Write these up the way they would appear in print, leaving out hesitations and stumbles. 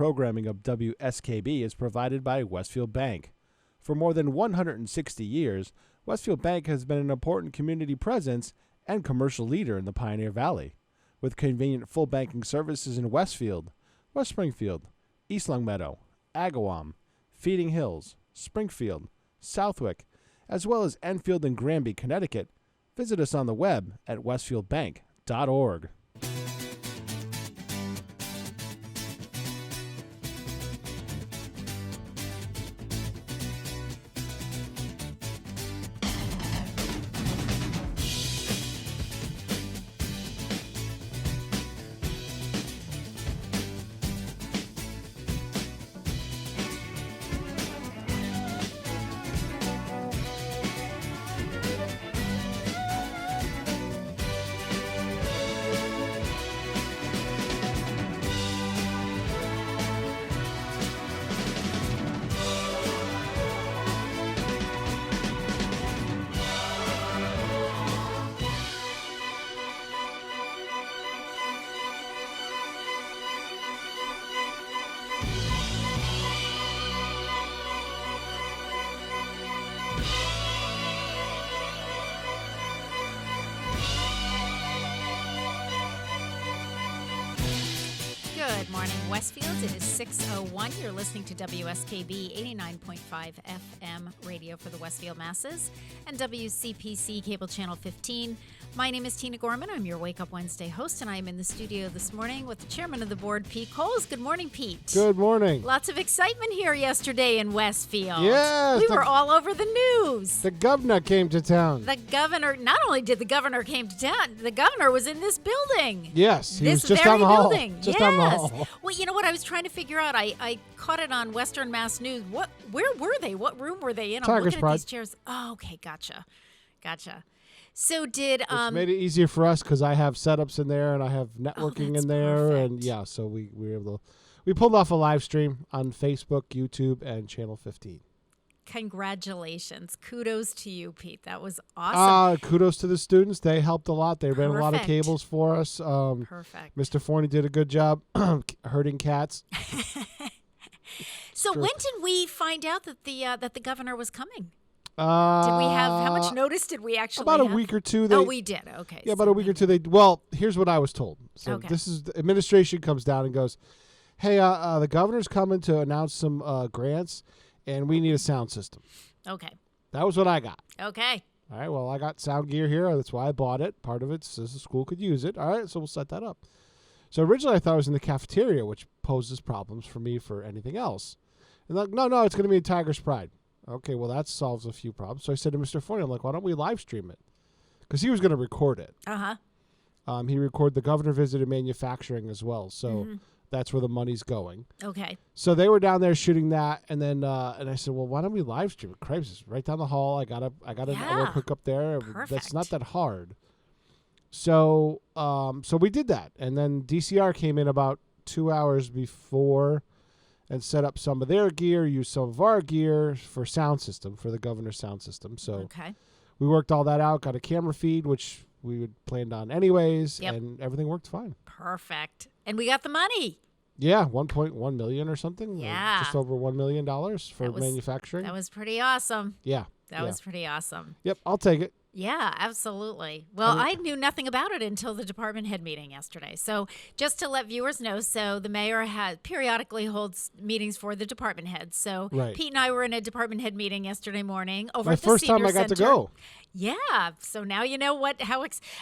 Programming of WSKB is provided by Westfield Bank. For more than 160 years, Westfield Bank has been an important community presence and commercial leader in the Pioneer Valley. With convenient full banking services in Westfield, West Springfield, East Longmeadow, Agawam, Feeding Hills, Springfield, Southwick, as well as Enfield and Granby, Connecticut, visit us on the web at westfieldbank.org. Good morning, Westfield. It is 6:01. You're listening to WSKB 89.5 FM radio for the Westfield masses and WCPC cable channel 15. My name is Tina Gorman. I'm your Wake Up Wednesday host, and I am in the studio this morning with the chairman of the board, Pete Coles. Good morning, Pete. Good morning. Lots of excitement here yesterday in Westfield. Yes. We were all over the news. The governor came to town. The governor, not only did the governor came to town, the governor was in this building. Yes, he was This just very down the hall. building. Just yes. down the hall. Well, you know what I was trying to figure out? I caught it on Western Mass News. Where were they? What room were they in? I'm Tiger's looking Pride. at these chairs. Oh, okay, gotcha. So did It's made it easier for us because I have setups in there and I have networking that's in there, perfect. and yeah, so we were able to. We pulled off a live stream on Facebook, YouTube, and Channel 15. Congratulations. Kudos to you, Pete. That was awesome. Kudos to the students. They helped a lot. They ran a lot of Perfect. cables for us. Perfect. Mr. Forney did a good job herding cats. So True. when did we find out that the governor was coming? Did Did we have how much notice did we actually About have? a week or two. Oh, we did. Okay. Yeah, so about a week or two. Well, here's what I was told. So Okay. this is the administration comes down and goes, "Hey, the governor's coming to announce some grants, and we need a sound system." Okay. That was what I got. Okay. All right. Well, I got sound gear here. That's why I bought it. Part of it says the school could use it. All right. So we'll set that up. So originally I thought it was in the cafeteria, which poses problems for me for anything else. And like, no, it's going to be in Tiger's Pride. Okay, well, that solves a few problems. So I said to Mr. Forney, I'm like, why don't we live stream it? Because he was going to record it. Uh-huh. He recorded the governor visited manufacturing as well. So that's where the money's going. Okay. So they were down there shooting that. And then and I said, well, why don't we live stream it? Cripes, it's right down the hall. I got a network hook up there. Perfect. That's not that hard. So so we did that. And then DCR came in about 2 hours before and set up some of their gear, used some of our gear for sound system, for the governor's sound system. So Okay. we worked all that out, got a camera feed, which we had planned on anyways, Yep. and everything worked fine. Perfect. And we got the money. Yeah, 1.1 million or something. Yeah. Just over $1 million for That was- manufacturing. That was pretty awesome. yeah. That was pretty awesome. Yep, I'll take it. Yeah, absolutely. Well, I knew nothing about it until the department head meeting yesterday. So just to let viewers know, so the mayor periodically holds meetings for the department heads. So Right. Pete and I were in a department head meeting yesterday morning over My at the first time senior I got to center. go. Yeah. So now you know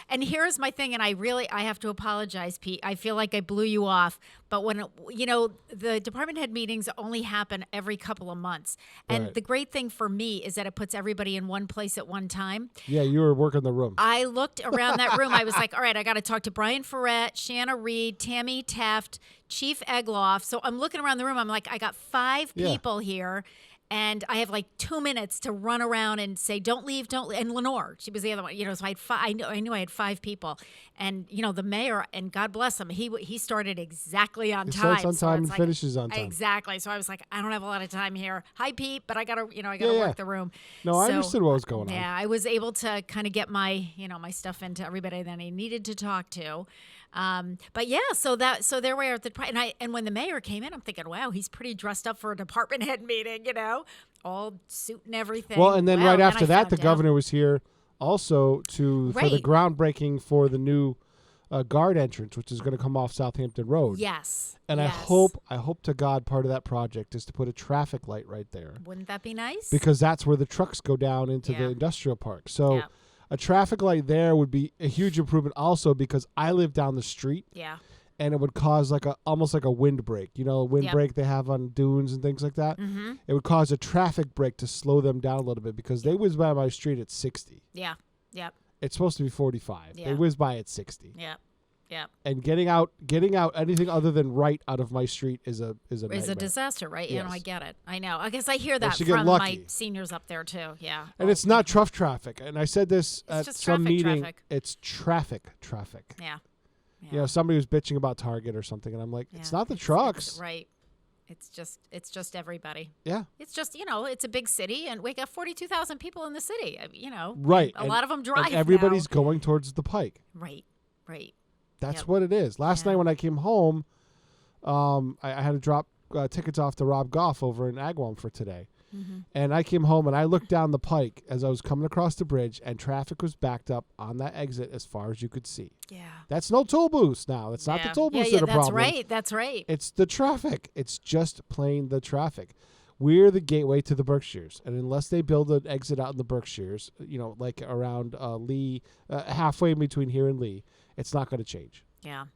and here's my thing. And I have to apologize, Pete. I feel like I blew you off. But when, the department head meetings only happen every couple of months. And Right. the great thing for me is that it puts everybody in one place at one time. Yeah, you were working the room. I looked around that room. I was like, all right, I got to talk to Brian Ferret, Shanna Reed, Tammy Taft, Chief Egloff. So I'm looking around the room. I'm like, I got 5 Yeah. people here. And I have like 2 minutes to run around and say, don't leave. And Lenore, she was the other one, so I had I knew I had 5 people. And, the mayor, and God bless him, he started exactly on It time. starts on So time it's and finishes on time. Exactly. So I was like, I don't have a lot of time here. Hi, Pete, but I got to, I got to Yeah, work yeah. the room. No, I So, understood what was going on. Yeah, I was able to kind of get my, my stuff into everybody that I needed to talk to. But yeah, so there we are at the and when the mayor came in, I'm thinking, wow, he's pretty dressed up for a department head meeting, all suit and everything. Well, and then wow, right after I that, the found out. governor was here also for the Right. groundbreaking for the new guard entrance, which is going to come off Southampton Road. Yes. And yes. I hope to God part of that project is to put a traffic light right there. Wouldn't that be nice? Because that's where the trucks go down into the industrial park. So a traffic light there would be a huge improvement also because I live down the street. Yeah. And it would cause almost like a windbreak. A windbreak they have on dunes and things like that. Mm-hmm. It would cause a traffic break to slow them down a little bit because they whiz by my street at 60. Yeah. Yep. It's supposed to be 45. Yeah. They whiz by at 60. Yep. Yep. And getting out anything other than right out of my street is a nightmare. Is a disaster, right? Yes. I get it. I know. I guess I hear that should get from lucky. my seniors up there too. Yeah. And it's not tough traffic. And I said this at just some traffic, meeting. traffic. It's traffic. Yeah. Somebody was bitching about Target or something, and I'm like, it's not the trucks. Right. It's just everybody. Yeah. It's just, it's a big city, and we got 42,000 people in the city. Right. A lot of them drive. And everybody's now. going towards the Pike. Right. That's what it is. Last night when I came home, I had to drop tickets off to Rob Goff over in Agawam for today. Mm-hmm. And I came home and I looked down the Pike as I was coming across the bridge, and traffic was backed up on that exit as far as you could see. Yeah. That's no toll booths now. It's not the toll booths that are that's problem. right. That's right. It's the traffic. It's just plain the traffic. We're the gateway to the Berkshires, and unless they build an exit out in the Berkshires, like around Lee, halfway in between here and Lee, it's not going to change. Yeah.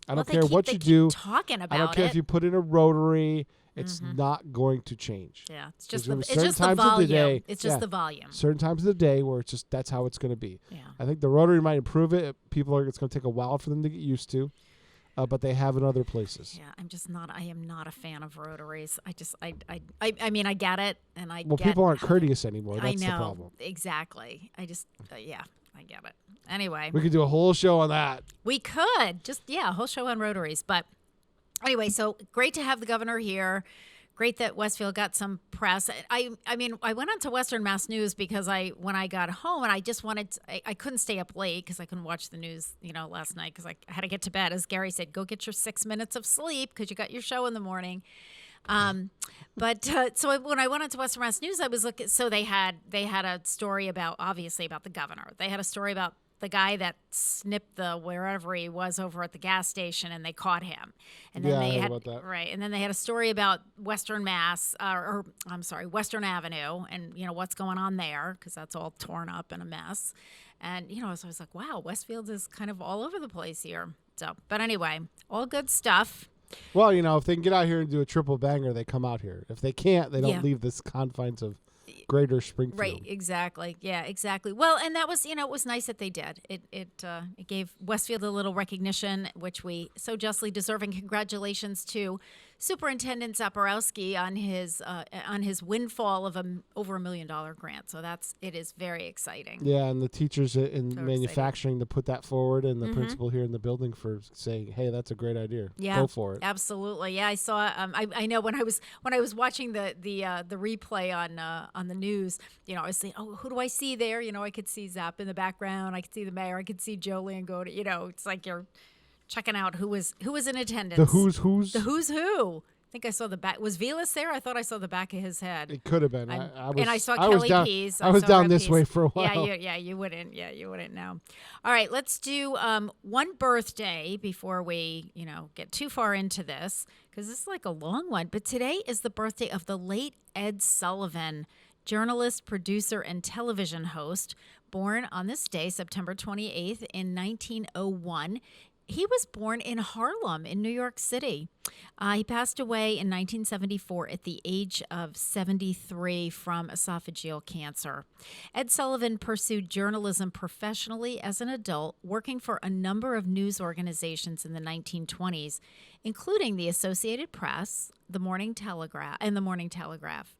I don't care what you do. Talking about I don't care if you put in a rotary. It's not going to change. Yeah, it's just There's the gonna be certain times volume. of the day, It's just the volume. Certain times of the day where it's just that's how it's going to be. Yeah. I think the rotary might improve it. It's going to take a while for them to get used to, but they have in other places. Yeah, I am not a fan of rotaries. I mean, I get it, and Well, people aren't courteous anymore. That's I know, the problem. Exactly. I just, I get it. Anyway. We could do a whole show on that. We could. A whole show on rotaries. But anyway, so great to have the governor here. Great that Westfield got some press. I mean, I went on to Western Mass News because when I got home and I just I couldn't stay up late because I couldn't watch the news, last night because I had to get to bed. As Gary said, go get your 6 minutes of sleep because you got your show in the morning. But when I went on to Western Mass News, I was looking. So they had a story about the governor. They had a story about the guy that snipped wherever he was over at the gas station, and they caught him. And then they had about that. Right, and then they had a story about Western Mass, Western Avenue, and what's going on there because that's all torn up and a mess. And so I was like, wow, Westfield is kind of all over the place here. So, but anyway, all good stuff. Well, if they can get out here and do a triple banger, they come out here. If they can't, they don't leave this confines of Greater Springfield. Right, exactly. Yeah, exactly. Well, and that was, it was nice that they did. It gave Westfield a little recognition, which we so justly deserve. And congratulations to Superintendent Zaporowski on his windfall of over $1 million grant. So it is very exciting. Yeah, and the teachers in manufacturing to put that forward, and the principal here in the building for saying, "Hey, that's a great idea. Yeah, go for it." Absolutely. Yeah, I saw. I know when I was watching the replay on the news. I was saying, "Oh, who do I see there?" I could see Zap in the background. I could see the mayor. I could see Jolene go to. It's like you're checking out who was in attendance. The who's. The who's who. I think I saw the back. Was Velas there? I thought I saw the back of his head. It could have been. I saw Kelly Pease. I was down this way for a while. Yeah, you wouldn't. Yeah, you wouldn't know. All right, let's do one birthday before we, get too far into this because this is like a long one. But today is the birthday of the late Ed Sullivan, journalist, producer, and television host, born on this day, September 28th, in 1901. He was born in Harlem in New York City. He passed away in 1974 at the age of 73 from esophageal cancer. Ed Sullivan pursued journalism professionally as an adult, working for a number of news organizations in the 1920s, including the Associated Press, the Morning Telegraph, and the Morning Telegraph.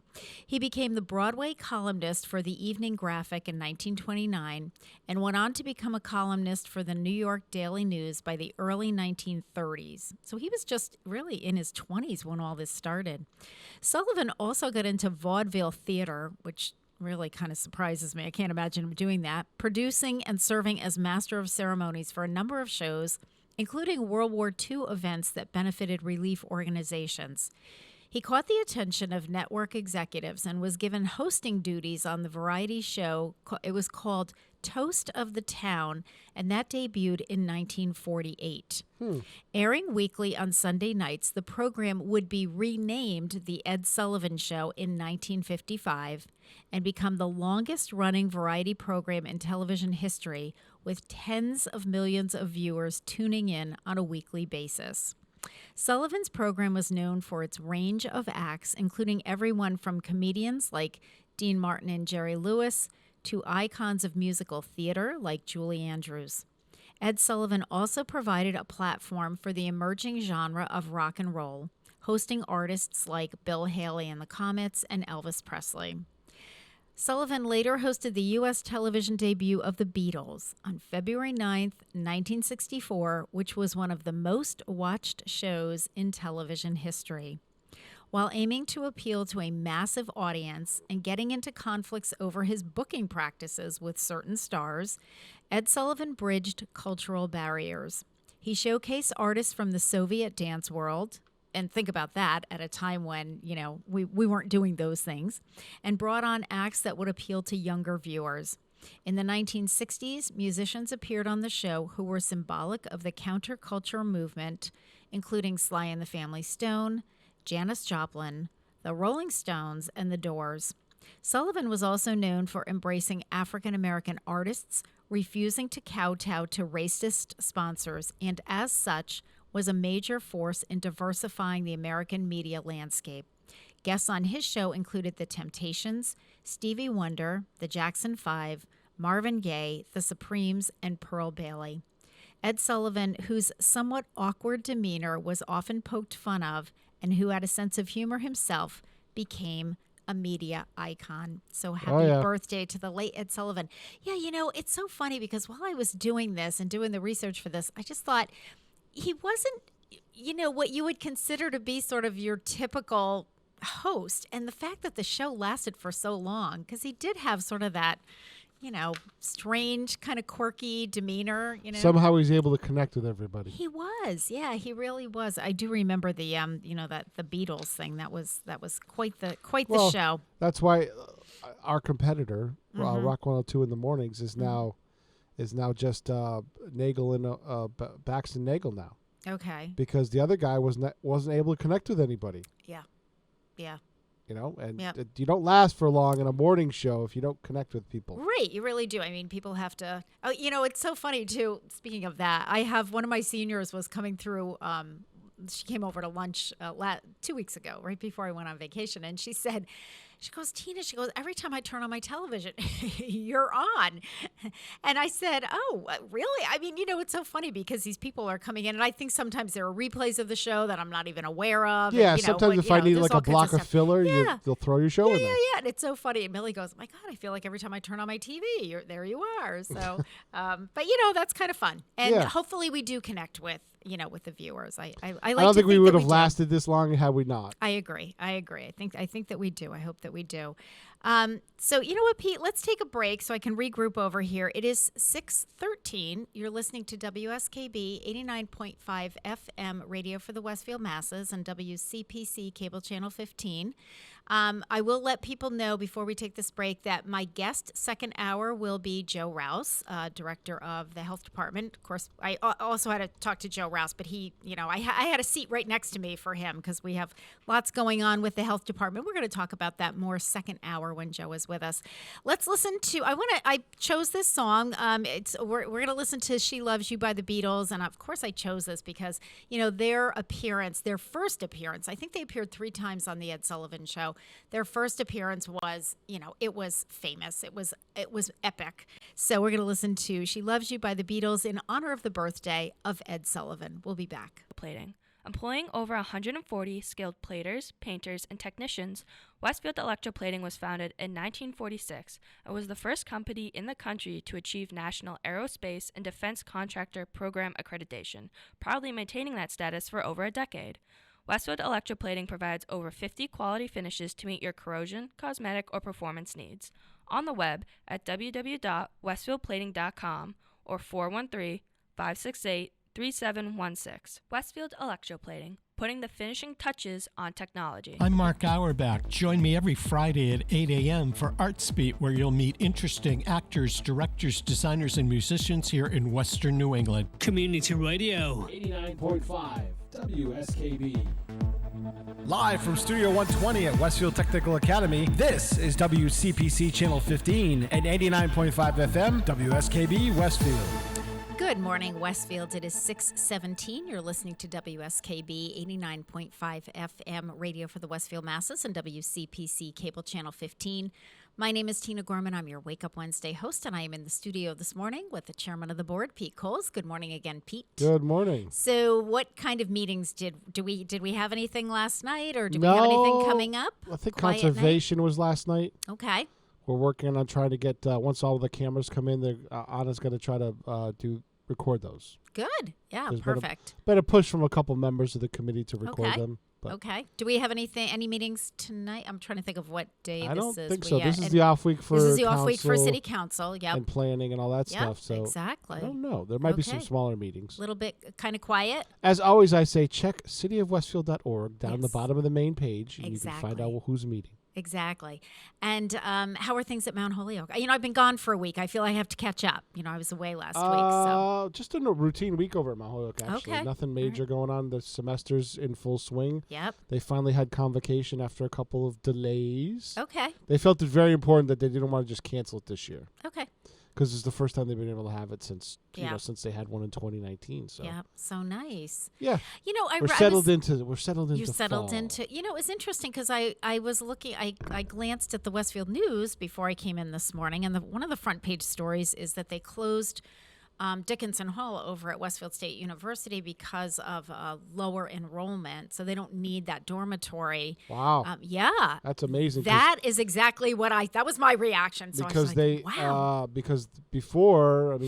He became the Broadway columnist for the Evening Graphic in 1929 and went on to become a columnist for the New York Daily News by the early 1930s. So he was just really in his 20s when all this started. Sullivan also got into vaudeville theater, which really kind of surprises me. I can't imagine him doing that, producing and serving as master of ceremonies for a number of shows, including World War II events that benefited relief organizations. He caught the attention of network executives and was given hosting duties on the variety show. It was called Toast of the Town, and that debuted in 1948. Airing weekly on Sunday nights, the program would be renamed The Ed Sullivan Show in 1955 and become the longest-running variety program in television history, with tens of millions of viewers tuning in on a weekly basis. Sullivan's program was known for its range of acts, including everyone from comedians like Dean Martin and Jerry Lewis to icons of musical theater like Julie Andrews. Ed Sullivan also provided a platform for the emerging genre of rock and roll, hosting artists like Bill Haley and the Comets and Elvis Presley. Sullivan later hosted the U.S. television debut of The Beatles on February 9th, 1964, which was one of the most watched shows in television history. While aiming to appeal to a massive audience and getting into conflicts over his booking practices with certain stars, Ed Sullivan bridged cultural barriers. He showcased artists from the Soviet dance world, and think about that at a time when, we weren't doing those things, and brought on acts that would appeal to younger viewers. In the 1960s, musicians appeared on the show who were symbolic of the counterculture movement, including Sly and the Family Stone, Janis Joplin, the Rolling Stones, and the Doors. Sullivan was also known for embracing African-American artists, refusing to kowtow to racist sponsors, and as such, was a major force in diversifying the American media landscape. Guests on his show included The Temptations, Stevie Wonder, the Jackson 5, Marvin Gaye, the Supremes, and Pearl Bailey. Ed Sullivan, whose somewhat awkward demeanor was often poked fun of and who had a sense of humor himself, became a media icon. So happy birthday to the late Ed Sullivan. Yeah, it's so funny because while I was doing this and doing the research for this, I just thought, he wasn't, what you would consider to be sort of your typical host. And the fact that the show lasted for so long, because he did have sort of that, strange, kind of quirky demeanor, Somehow he's able to connect with everybody. He was. Yeah, he really was. I do remember the, that the Beatles thing. That was quite the show. That's why our competitor, Rock 102 in the mornings, is now just Nagel and Baxton Nagel now. Okay. Because the other guy wasn't able to connect with anybody. Yeah. You don't last for long in a morning show if you don't connect with people. Right, you really do. I mean, people have to. Oh, it's so funny too. Speaking of that, I have one of my seniors was coming through. She came over to lunch 2 weeks ago, right before I went on vacation, and she said, she goes, Tina, every time I turn on my television, you're on. And I said, oh, really? I mean, it's so funny because these people are coming in, and I think sometimes there are replays of the show that I'm not even aware of. Yeah, and, sometimes if I need like a block of filler, they'll throw your show in there. Yeah, and it's so funny. And Millie goes, my God, I feel like every time I turn on my TV, there you are. So, but, that's kind of fun. And hopefully we do connect with the viewers. I don't think we would have lasted this long had we not. I agree. I think that we do. I hope that we do. So you know what, Pete? Let's take a break so I can regroup over here. It is 6:13. You're listening to WSKB 89.5 FM radio for the Westfield masses and WCPC cable channel 15. I will let people know before we take this break that my guest second hour will be Joe Rouse, director of the health department. Of course, I also had to talk to Joe Rouse, but he, I had a seat right next to me for him because we have lots going on with the health department. We're going to talk about that more second hour when Joe is with us. Let's listen to. I chose this song. We're going to listen to "She Loves You" by the Beatles, and of course I chose this because their first appearance. I think they appeared 3 times on the Ed Sullivan Show. Their first appearance was, it was famous. It was epic. So we're going to listen to "She Loves You" by the Beatles in honor of the birthday of Ed Sullivan. We'll be back. Plating. Employing over 140 skilled platers, painters, and technicians, Westfield Electroplating was founded in 1946 and was the first company in the country to achieve National Aerospace and Defense Contractor Program accreditation, proudly maintaining that status for over a decade. Westfield Electroplating provides over 50 quality finishes to meet your corrosion, cosmetic, or performance needs. On the web at www.westfieldplating.com or 413-568 3716. Westfield Electroplating, putting the finishing touches on technology. I'm Mark Auerbach. Join me every Friday at 8 a.m. for ArtSpeed, where you'll meet interesting actors, directors, designers, and musicians here in Western New England. Community Radio. 89.5 WSKB. Live from Studio 120 at Westfield Technical Academy, this is WCPC Channel 15 and 89.5 FM WSKB Westfield. Good morning, Westfield. It is 6:17. You're listening to WSKB 89.5 FM radio for the Westfield Masses and WCPC Cable Channel 15. My name is Tina Gorman. I'm your Wake Up Wednesday host, and I am in the studio this morning with the chairman of the board, Pete Coles. Good morning again, Pete. Good morning. So what kind of meetings did we have anything last night, or do we have anything coming up? I think conservation was last night. Okay. We're working on trying to get, once all the cameras come in, Anna's going to try to record those. Good. Yeah, There's perfect. Been a push from a couple members of the committee to record them. But okay. Do we have any meetings tonight? I'm trying to think of what day this is. I don't think so. This is the off week for This is the off week for city council. Yep. And planning and all that stuff. So exactly. I don't know. There might be some smaller meetings. A little bit kind of quiet. As always, I say check cityofwestfield.org down the bottom of the main page, and you can find out who's meeting. Exactly. And how are things at Mount Holyoke? I've been gone for a week. I feel I have to catch up. I was away last week. So just a routine week over at Mount Holyoke, actually. Okay. Nothing major going on. The semester's in full swing. Yep. They finally had convocation after a couple of delays. Okay. They felt it very important that they didn't want to just cancel it this year. Okay. Because it's the first time they've been able to have it since since they had one in 2019. So yeah, so nice. Yeah, We're settled into. You settled fall. Into. It was interesting because I was looking. I glanced at the Westfield News before I came in this morning, and one of the front page stories is that they closed Dickinson Hall over at Westfield State University because of lower enrollment. So they don't need that dormitory. Wow. Yeah. That's amazing. That is exactly that was my reaction. So because I was like, wow. Because before,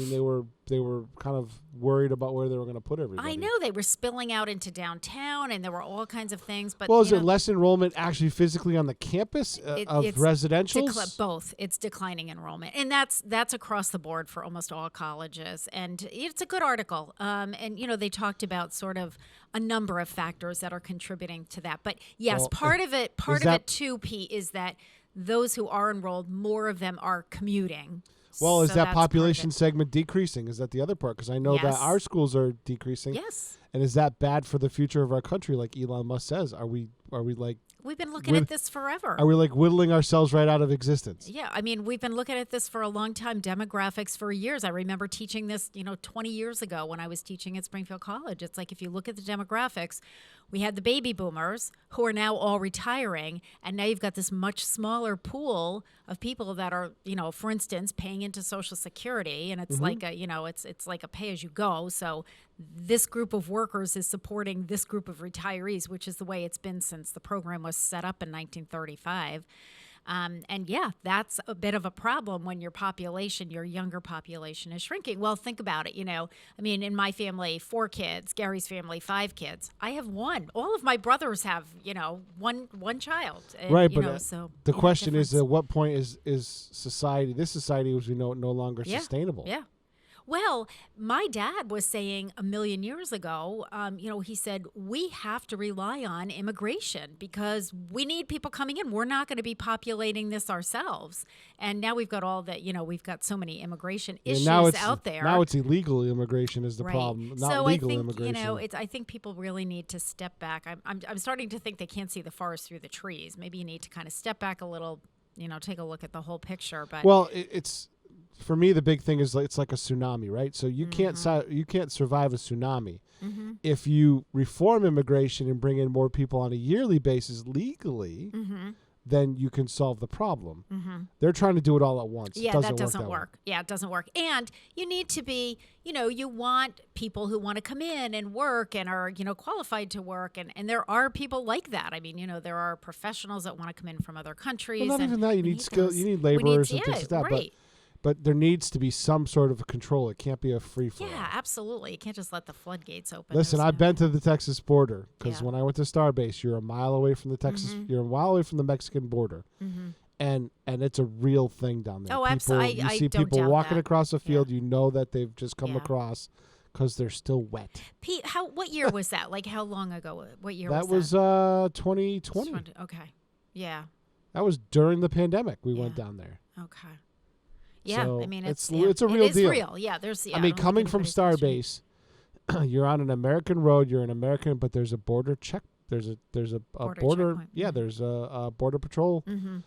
they were kind of worried about where they were going to put everybody. I know they were spilling out into downtown, and there were all kinds of things. But is it less enrollment actually physically on the campus of residentials? Both. It's declining enrollment, and that's across the board for almost all colleges. And it's a good article. And they talked about sort of a number of factors that are contributing to that. But yes, part of it too, Pete, is that those who are enrolled, more of them are commuting. Well, is that population segment decreasing? Is that the other part? Because I know that our schools are decreasing. Yes. And is that bad for the future of our country, like Elon Musk says? Are we like... We've been looking at this forever. Are we like whittling ourselves right out of existence? Yeah, we've been looking at this for a long time. Demographics for years. I remember teaching this, 20 years ago when I was teaching at Springfield College. It's like if you look at the demographics, we had the baby boomers who are now all retiring, and now you've got this much smaller pool of people that are, for instance, paying into Social Security, and it's like a, it's like a pay-as-you-go. So this group of workers is supporting this group of retirees, which is the way it's been since the program was set up in 1935. And yeah, that's a bit of a problem when your younger population is shrinking. Well, think about it. In my family, 4 kids, Gary's family, 5 kids. I have 1. All of my brothers have, one child. And, right, but the question is, at what point is this society as we know it no longer sustainable? Yeah. Well, my dad was saying a million years ago, he said, we have to rely on immigration because we need people coming in. We're not going to be populating this ourselves. And now we've got all that, we've got so many immigration issues out there. Now it's illegal immigration is the problem, not legal immigration. I think people really need to step back. I'm starting to think they can't see the forest through the trees. Maybe you need to kind of step back a little, take a look at the whole picture. But it's... For me, the big thing is it's like a tsunami, right? So you can't survive a tsunami. Mm-hmm. If you reform immigration and bring in more people on a yearly basis legally, then you can solve the problem. Mm-hmm. They're trying to do it all at once. Yeah, that doesn't work. Yeah, it doesn't work. And you need to be, you want people who want to come in and work and are, qualified to work. And there are people like that. There are professionals that want to come in from other countries. Well, not even that. You need skill. You need laborers and things like that. Right. But there needs to be some sort of control. It can't be a free-for-all. Yeah, absolutely. You can't just let the floodgates open. Listen, I've been to the Texas border because when I went to Starbase, you're a mile away from the you're a mile away from the Mexican border, and it's a real thing down there. Oh, absolutely. You see people walking across the field. You know that they've just come across because they're still wet. Pete, what year was that? Like, how long ago? What year That was was 2020. Okay. Yeah. That was during the pandemic. We went down there. Okay. Yeah, So I mean, it's a real deal. It is real. Yeah, there's. Yeah, I mean, coming from Starbase, you're on an American road. You're an American, but there's a border check. There's a border. checkpoint. Yeah, there's a border patrol Mm-hmm.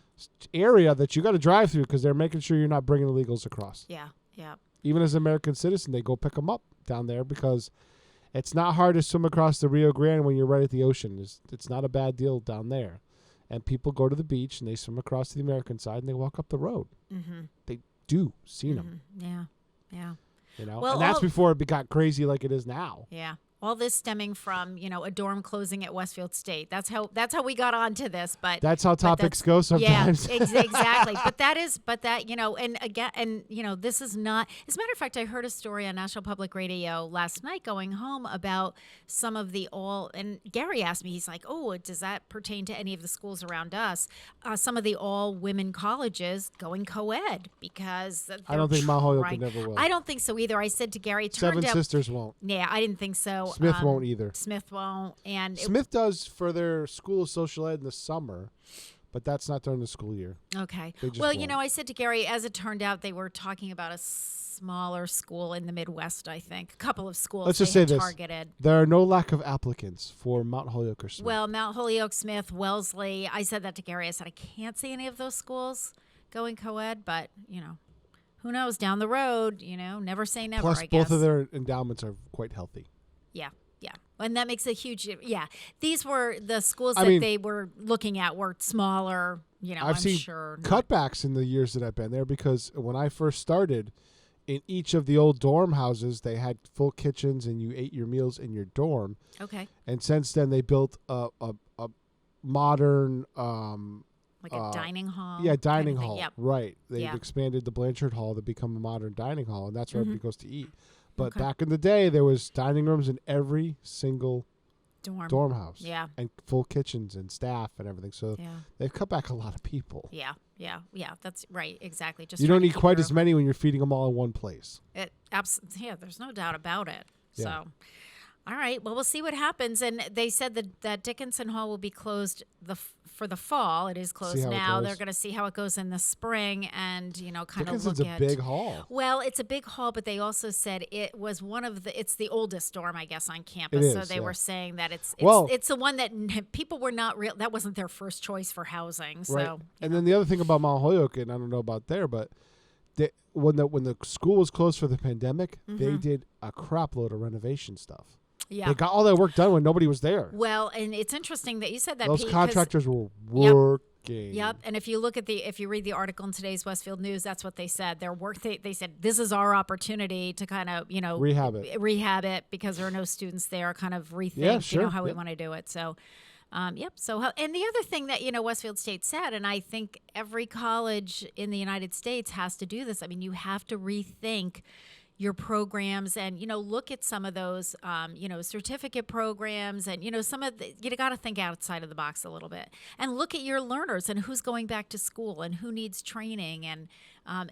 area that you got to drive through because they're making sure you're not bringing illegals across. Yeah. Yeah. Even as an American citizen, they go pick them up down there because it's not hard to swim across the Rio Grande when you're right at the ocean. It's not a bad deal down there. And people go to the beach and they swim across to the American side and they walk up the road. Mm-hmm. They do see them. Yeah. Yeah. You know, Well, and that's before it got crazy like it is now. Yeah. All this stemming from, a dorm closing at Westfield State. That's how we got onto this. But that's how topics go sometimes. Yeah, exactly. but and again, this is not. As a matter of fact, I heard a story on National Public Radio last night going home about some of the and Gary asked me, he's like, oh, does that pertain to any of the schools around us? Some of the all women colleges going co-ed because I don't think Mount Holyoke never will. I don't think so either. I said to Gary, Seven Sisters won't. Yeah, I didn't think so. Smith won't either. Smith won't. And Smith does for their school of social ed in the summer, but that's not during the school year. Okay. Well, won't. I said to Gary, as it turned out, they were talking about a smaller school in the Midwest, I think. A couple of schools Let's just say this. Targeted. There are no lack of applicants for Mount Holyoke or Smith. Well, Mount Holyoke, Smith, Wellesley. I said that to Gary. I said, I can't see any of those schools going co-ed, but, who knows? Down the road, never say never, Plus, I guess. both of their endowments are quite healthy. Yeah. Yeah. And that makes a huge, These were the schools they were looking at were smaller, I've seen cutbacks in the years that I've been there because when I first started, in each of the old dorm houses, they had full kitchens and you ate your meals in your dorm. Okay. And since then, they built a modern... like a dining hall? Yeah, dining kind of hall. Yep. Right. They've expanded the Blanchard Hall to become a modern dining hall, and that's where everybody goes to eat. But back in the day, there was dining rooms in every single dorm house. Yeah. And full kitchens and staff and everything. So they've cut back a lot of people. Yeah. That's right. Exactly. You don't need quite as many when you're feeding them all in one place. There's no doubt about it. Yeah. So, all right. Well, we'll see what happens. And they said that Dickinson Hall will be closed for the fall. It is closed now. They're going to see how it goes in the spring and, kind of look at. Dickinson's a big hall. Well, it's a big hall, but they also said it was it's the oldest dorm, I guess, on campus. It is, so they were saying that it's the one that people were not real. That wasn't their first choice for housing. So, right. And then the other thing about Mount Holyoke, and I don't know about there, but when the school was closed for the pandemic, they did a crap load of renovation stuff. Yeah. They got all that work done when nobody was there. Well, and it's interesting that you said that. Those Pete, contractors were working. Yep. And if you read the article in today's Westfield News, that's what they said. They said this is our opportunity to kind of, rehab it because there are no students there, kind of rethink, how we want to do it. So, and the other thing that, Westfield State said, and I think every college in the United States has to do this. I mean, you have to rethink your programs and, look at some of those, certificate programs and, some of you got to think outside of the box a little bit and look at your learners and who's going back to school and who needs training. And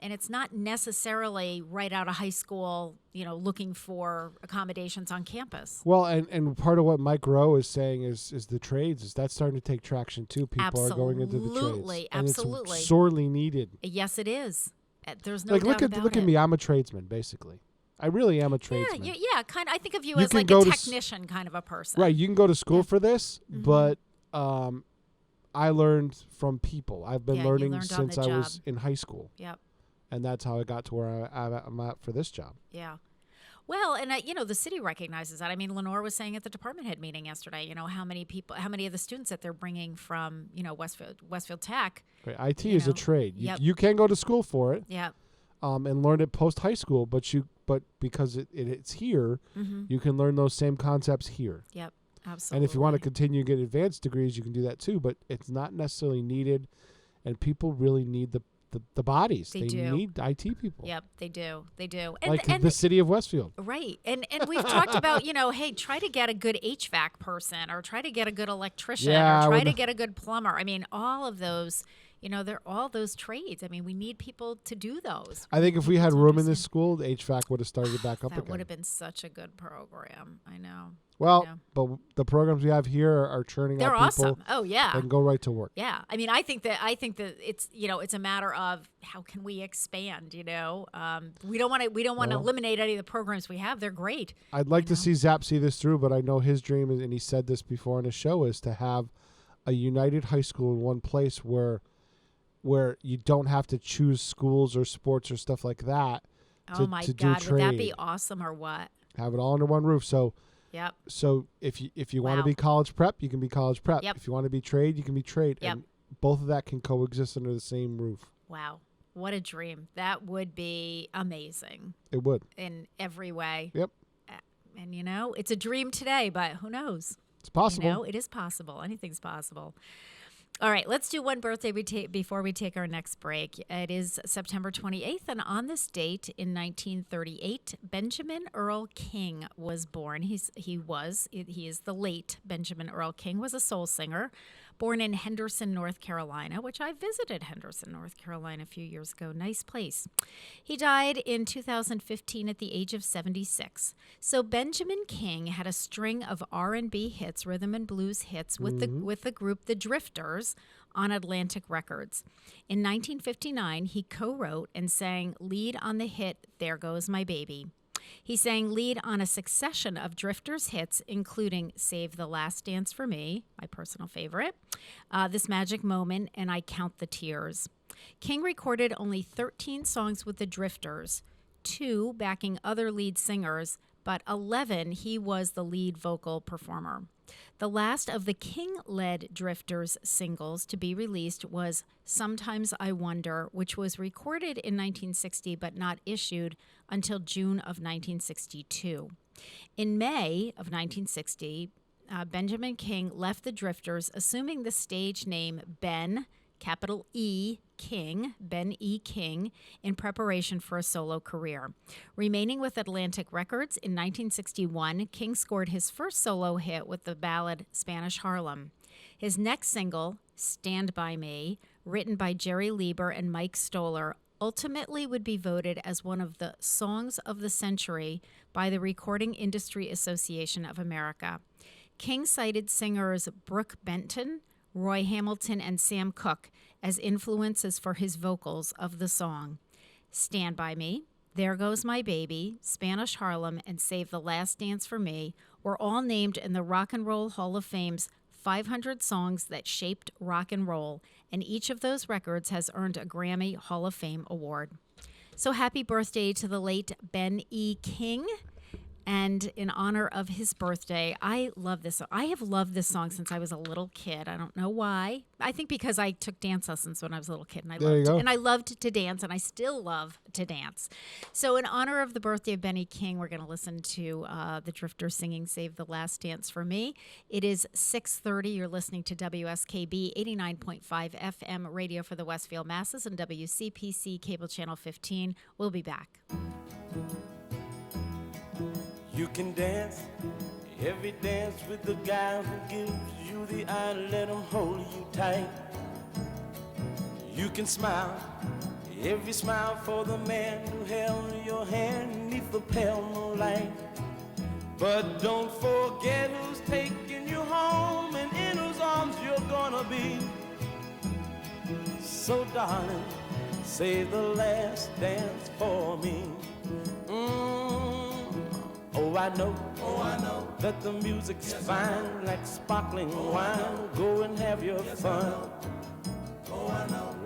it's not necessarily right out of high school, looking for accommodations on campus. Well, and part of what Mike Rowe is saying is the trades is that's starting to take traction too. People are going into the trades. Absolutely. It's sorely needed. Yes, it is. There's no doubt look about at me. I'm a tradesman, basically. I really am a tradesman. Yeah, kind of. I think of you as like a technician kind of a person. Right. You can go to school for this, but I learned from people. I've been learning since I was in high school. Yep. And that's how I got to where I'm at for this job. Yeah. Well, and the city recognizes that. I mean, Lenore was saying at the department head meeting yesterday, how many of the students that they're bringing from, Westfield Tech. Right. IT is a trade. You can go to school for it. Yeah. And learn it post high school, but because it's here, you can learn those same concepts here. Yep. Absolutely. And if you want to continue to get advanced degrees, you can do that too, but it's not necessarily needed, and people really need the bodies. They need IT people. Yep, they do. And the city of Westfield. Right. And we've talked about, hey, try to get a good HVAC person or try to get a good electrician or try to get a good plumber. I mean, all of those, They're all those trades. I mean, we need people to do those. I think if we had room in this school, the HVAC would have started back up That again. would have been such a good program. I know. Well, but the programs we have here are churning They're out people. awesome. Oh yeah. That can go right to work. Yeah. I mean, I think that it's it's a matter of how can we expand. We don't want to eliminate any of the programs we have. They're great. I'd like to see Zap see this through, but I know his dream is, and he said this before on his show, is to have a united high school in one place where you don't have to choose schools or sports or stuff like that. Oh my God, would that be awesome or what? Have it all under one roof. So. Yep. So if you want to be college prep, you can be college prep. Yep. If you want to be trade, you can be trade. Yep. And both of that can coexist under the same roof. Wow. What a dream. That would be amazing. It would. In every way. Yep. And it's a dream today, but who knows? It's possible. It is possible. Anything's possible. All right, let's do one birthday before we take our next break. It is September 28th, and on this date in 1938, Benjamin Earl King was born. He is the late Benjamin Earl King, was a soul singer, born in Henderson, North Carolina, which I visited Henderson, North Carolina a few years ago. Nice place. He died in 2015 at the age of 76. So Benjamin King had a string of R&B hits, rhythm and blues hits with the group The Drifters on Atlantic Records. In 1959, he co-wrote and sang lead on the hit There Goes My Baby. He sang lead on a succession of Drifters hits, including Save the Last Dance for Me, my personal favorite, This Magic Moment, and I Count the Tears. King recorded only 13 songs with the Drifters, 2 backing other lead singers, but 11 he was the lead vocal performer. The last of the King-led Drifters singles to be released was Sometimes I Wonder, which was recorded in 1960 but not issued until June of 1962. In May of 1960, Benjamin King left the Drifters, assuming the stage name Ben, capital E, King, Ben E. King, in preparation for a solo career. Remaining with Atlantic Records, in 1961, King scored his first solo hit with the ballad Spanish Harlem. His next single, Stand By Me, written by Jerry Lieber and Mike Stoller, ultimately would be voted as one of the songs of the century by the Recording Industry Association of America. King cited singers Brooke Benton, Roy Hamilton, and Sam Cooke as influences for his vocals of the song. Stand By Me, There Goes My Baby, Spanish Harlem, and Save the Last Dance for Me were all named in the Rock and Roll Hall of Fame's 500 songs that shaped rock and roll, and each of those records has earned a Grammy Hall of Fame award. So happy birthday to the late Ben E. King. And in honor of his birthday, I love this song. I have loved this song since I was a little kid. I don't know why. I think because I took dance lessons when I was a little kid, and I loved to dance, and I still love to dance. So in honor of the birthday of Benny King, we're going to listen to the Drifters singing Save the Last Dance for Me. It is 6:30. You're listening to WSKB 89.5 FM radio for the Westfield masses and WCPC cable channel 15. We'll be back. You can dance, every dance with the guy who gives you the eye, let him hold you tight. You can smile, every smile for the man who held your hand neath the pale moonlight. But don't forget who's taking you home and in whose arms you're gonna be. So darling, save the last dance for me. Oh, I know that the music's fine, like sparkling wine. Go and have your fun.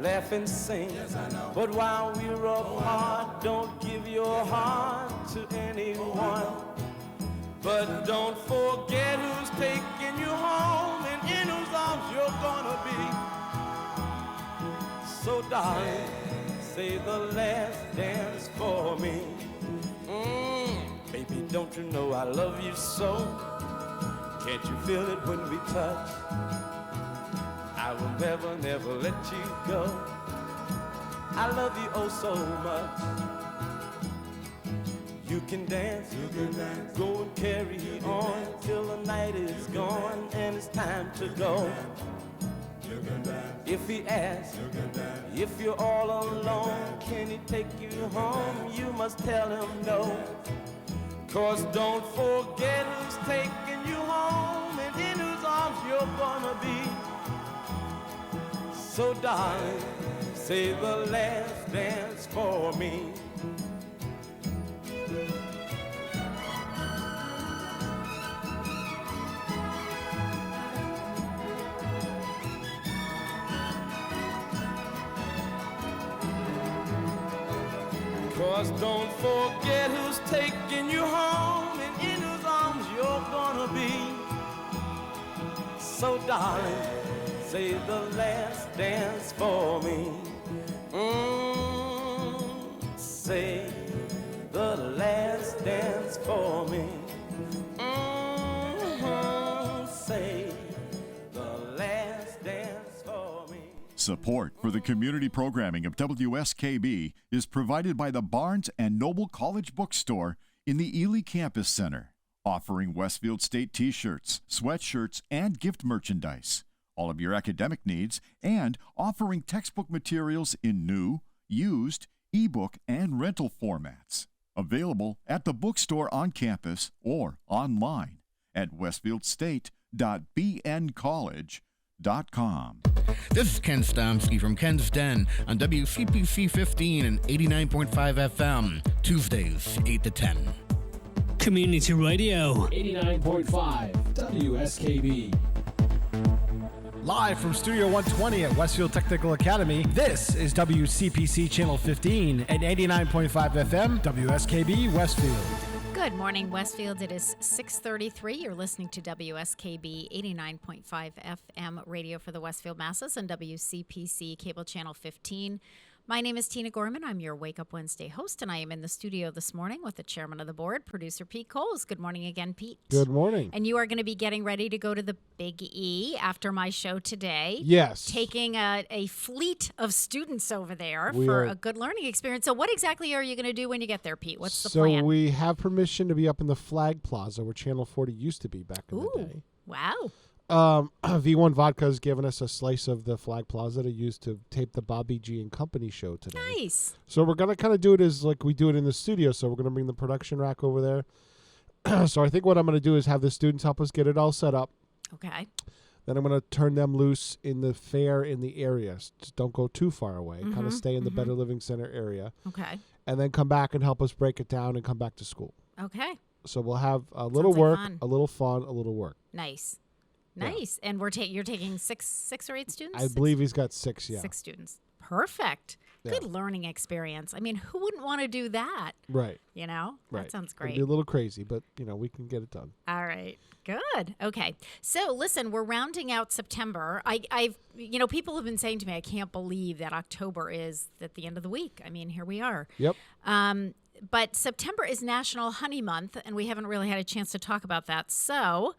Laugh and sing. Yes, but while we're apart, don't give your heart to anyone. But don't forget who's taking you home and in whose arms you're gonna be. So darling, save the last dance for me. Baby, don't you know I love you so? Can't you feel it when we touch? I will never, never let you go. I love you oh so much. You can dance, go and carry on till the night is gone and it's time to go. If he asks if you're all alone, can he take you home? You must tell him no. 'Cause don't forget who's taking you home and in whose arms you're gonna be. So darling, say the last dance for me. Cause don't forget who's taking you home and in whose arms you're gonna be. So darling, say the last dance for me. Say the last dance for me. Say the last dance for me. Support for the community programming of WSKB is provided by the Barnes & Noble College Bookstore in the Ely Campus Center, offering Westfield State t-shirts, sweatshirts, and gift merchandise, all of your academic needs, and offering textbook materials in new, used, ebook, and rental formats. Available at the bookstore on campus or online at westfieldState.bncollege.com. This is Ken Stomsky from Ken's Den on WCPC 15 and 89.5 FM, Tuesdays, 8 to 10. Community Radio. 89.5 WSKB. Live from Studio 120 at Westfield Technical Academy, this is WCPC Channel 15 and 89.5 FM, WSKB Westfield. Good morning, Westfield. It is 6:33. You're listening to WSKB 89.5 FM radio for the Westfield Masses and WCPC Cable Channel 15. My name is Tina Gorman. I'm your Wake Up Wednesday host, and I am in the studio this morning with the chairman of the board, producer Pete Coles. Good morning again, Pete. Good morning. And you are going to be getting ready to go to the Big E after my show today. Yes. Taking a fleet of students over there for a good learning experience. So what exactly are you going to do when you get there, Pete? What's the plan? So we have permission to be up in the Flag Plaza where Channel 40 used to be back in the day. Wow. V1 Vodka has given us a slice of the Flag Plaza to use to tape the Bobby G and Company show today. Nice. So we're going to kind of do it as like we do it in the studio. So we're going to bring the production rack over there. So I think what I'm going to do is have the students help us get it all set up. Okay. Then I'm going to turn them loose in the fair in the area. Just don't go too far away. Kind of stay in the Better Living Center area. Okay. And then come back and help us break it down and come back to school. Okay. So we'll have a little like work, fun. a little fun, a little work. Nice. Nice. And you're taking six or eight students? I believe he's got 6, yeah. 6 students. Perfect. Yeah. Good learning experience. I mean, who wouldn't want to do that? Right. You know? Right. That sounds It'll great. be a little crazy, but, we can get it done. All right. Good. Okay. So listen, we're rounding out September. I've people have been saying to me, I can't believe that October is at the end of the week. I mean, here we are. Yep. But September is National Honey Month, and we haven't really had a chance to talk about that. So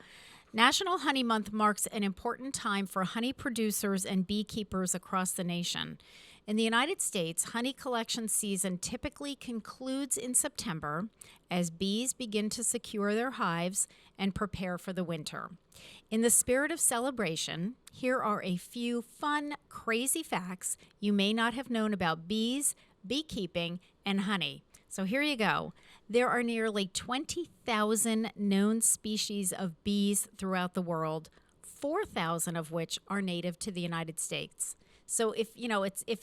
National Honey Month marks an important time for honey producers and beekeepers across the nation. In the United States, honey collection season typically concludes in September as bees begin to secure their hives and prepare for the winter. In the spirit of celebration, here are a few fun, crazy facts you may not have known about bees, beekeeping, and honey. So here you go. There are nearly 20,000 known species of bees throughout the world, 4,000 of which are native to the United States. So if you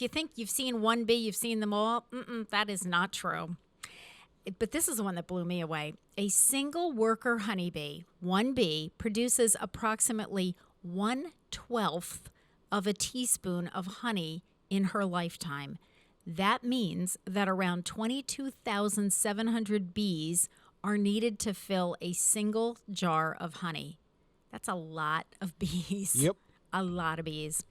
think you've seen one bee, you've seen them all, that is not true. But this is the one that blew me away. A single worker honeybee, one bee, produces approximately 1/12 of a teaspoon of honey in her lifetime. That means that around 22,700 bees are needed to fill a single jar of honey. That's a lot of bees. Yep. A lot of bees.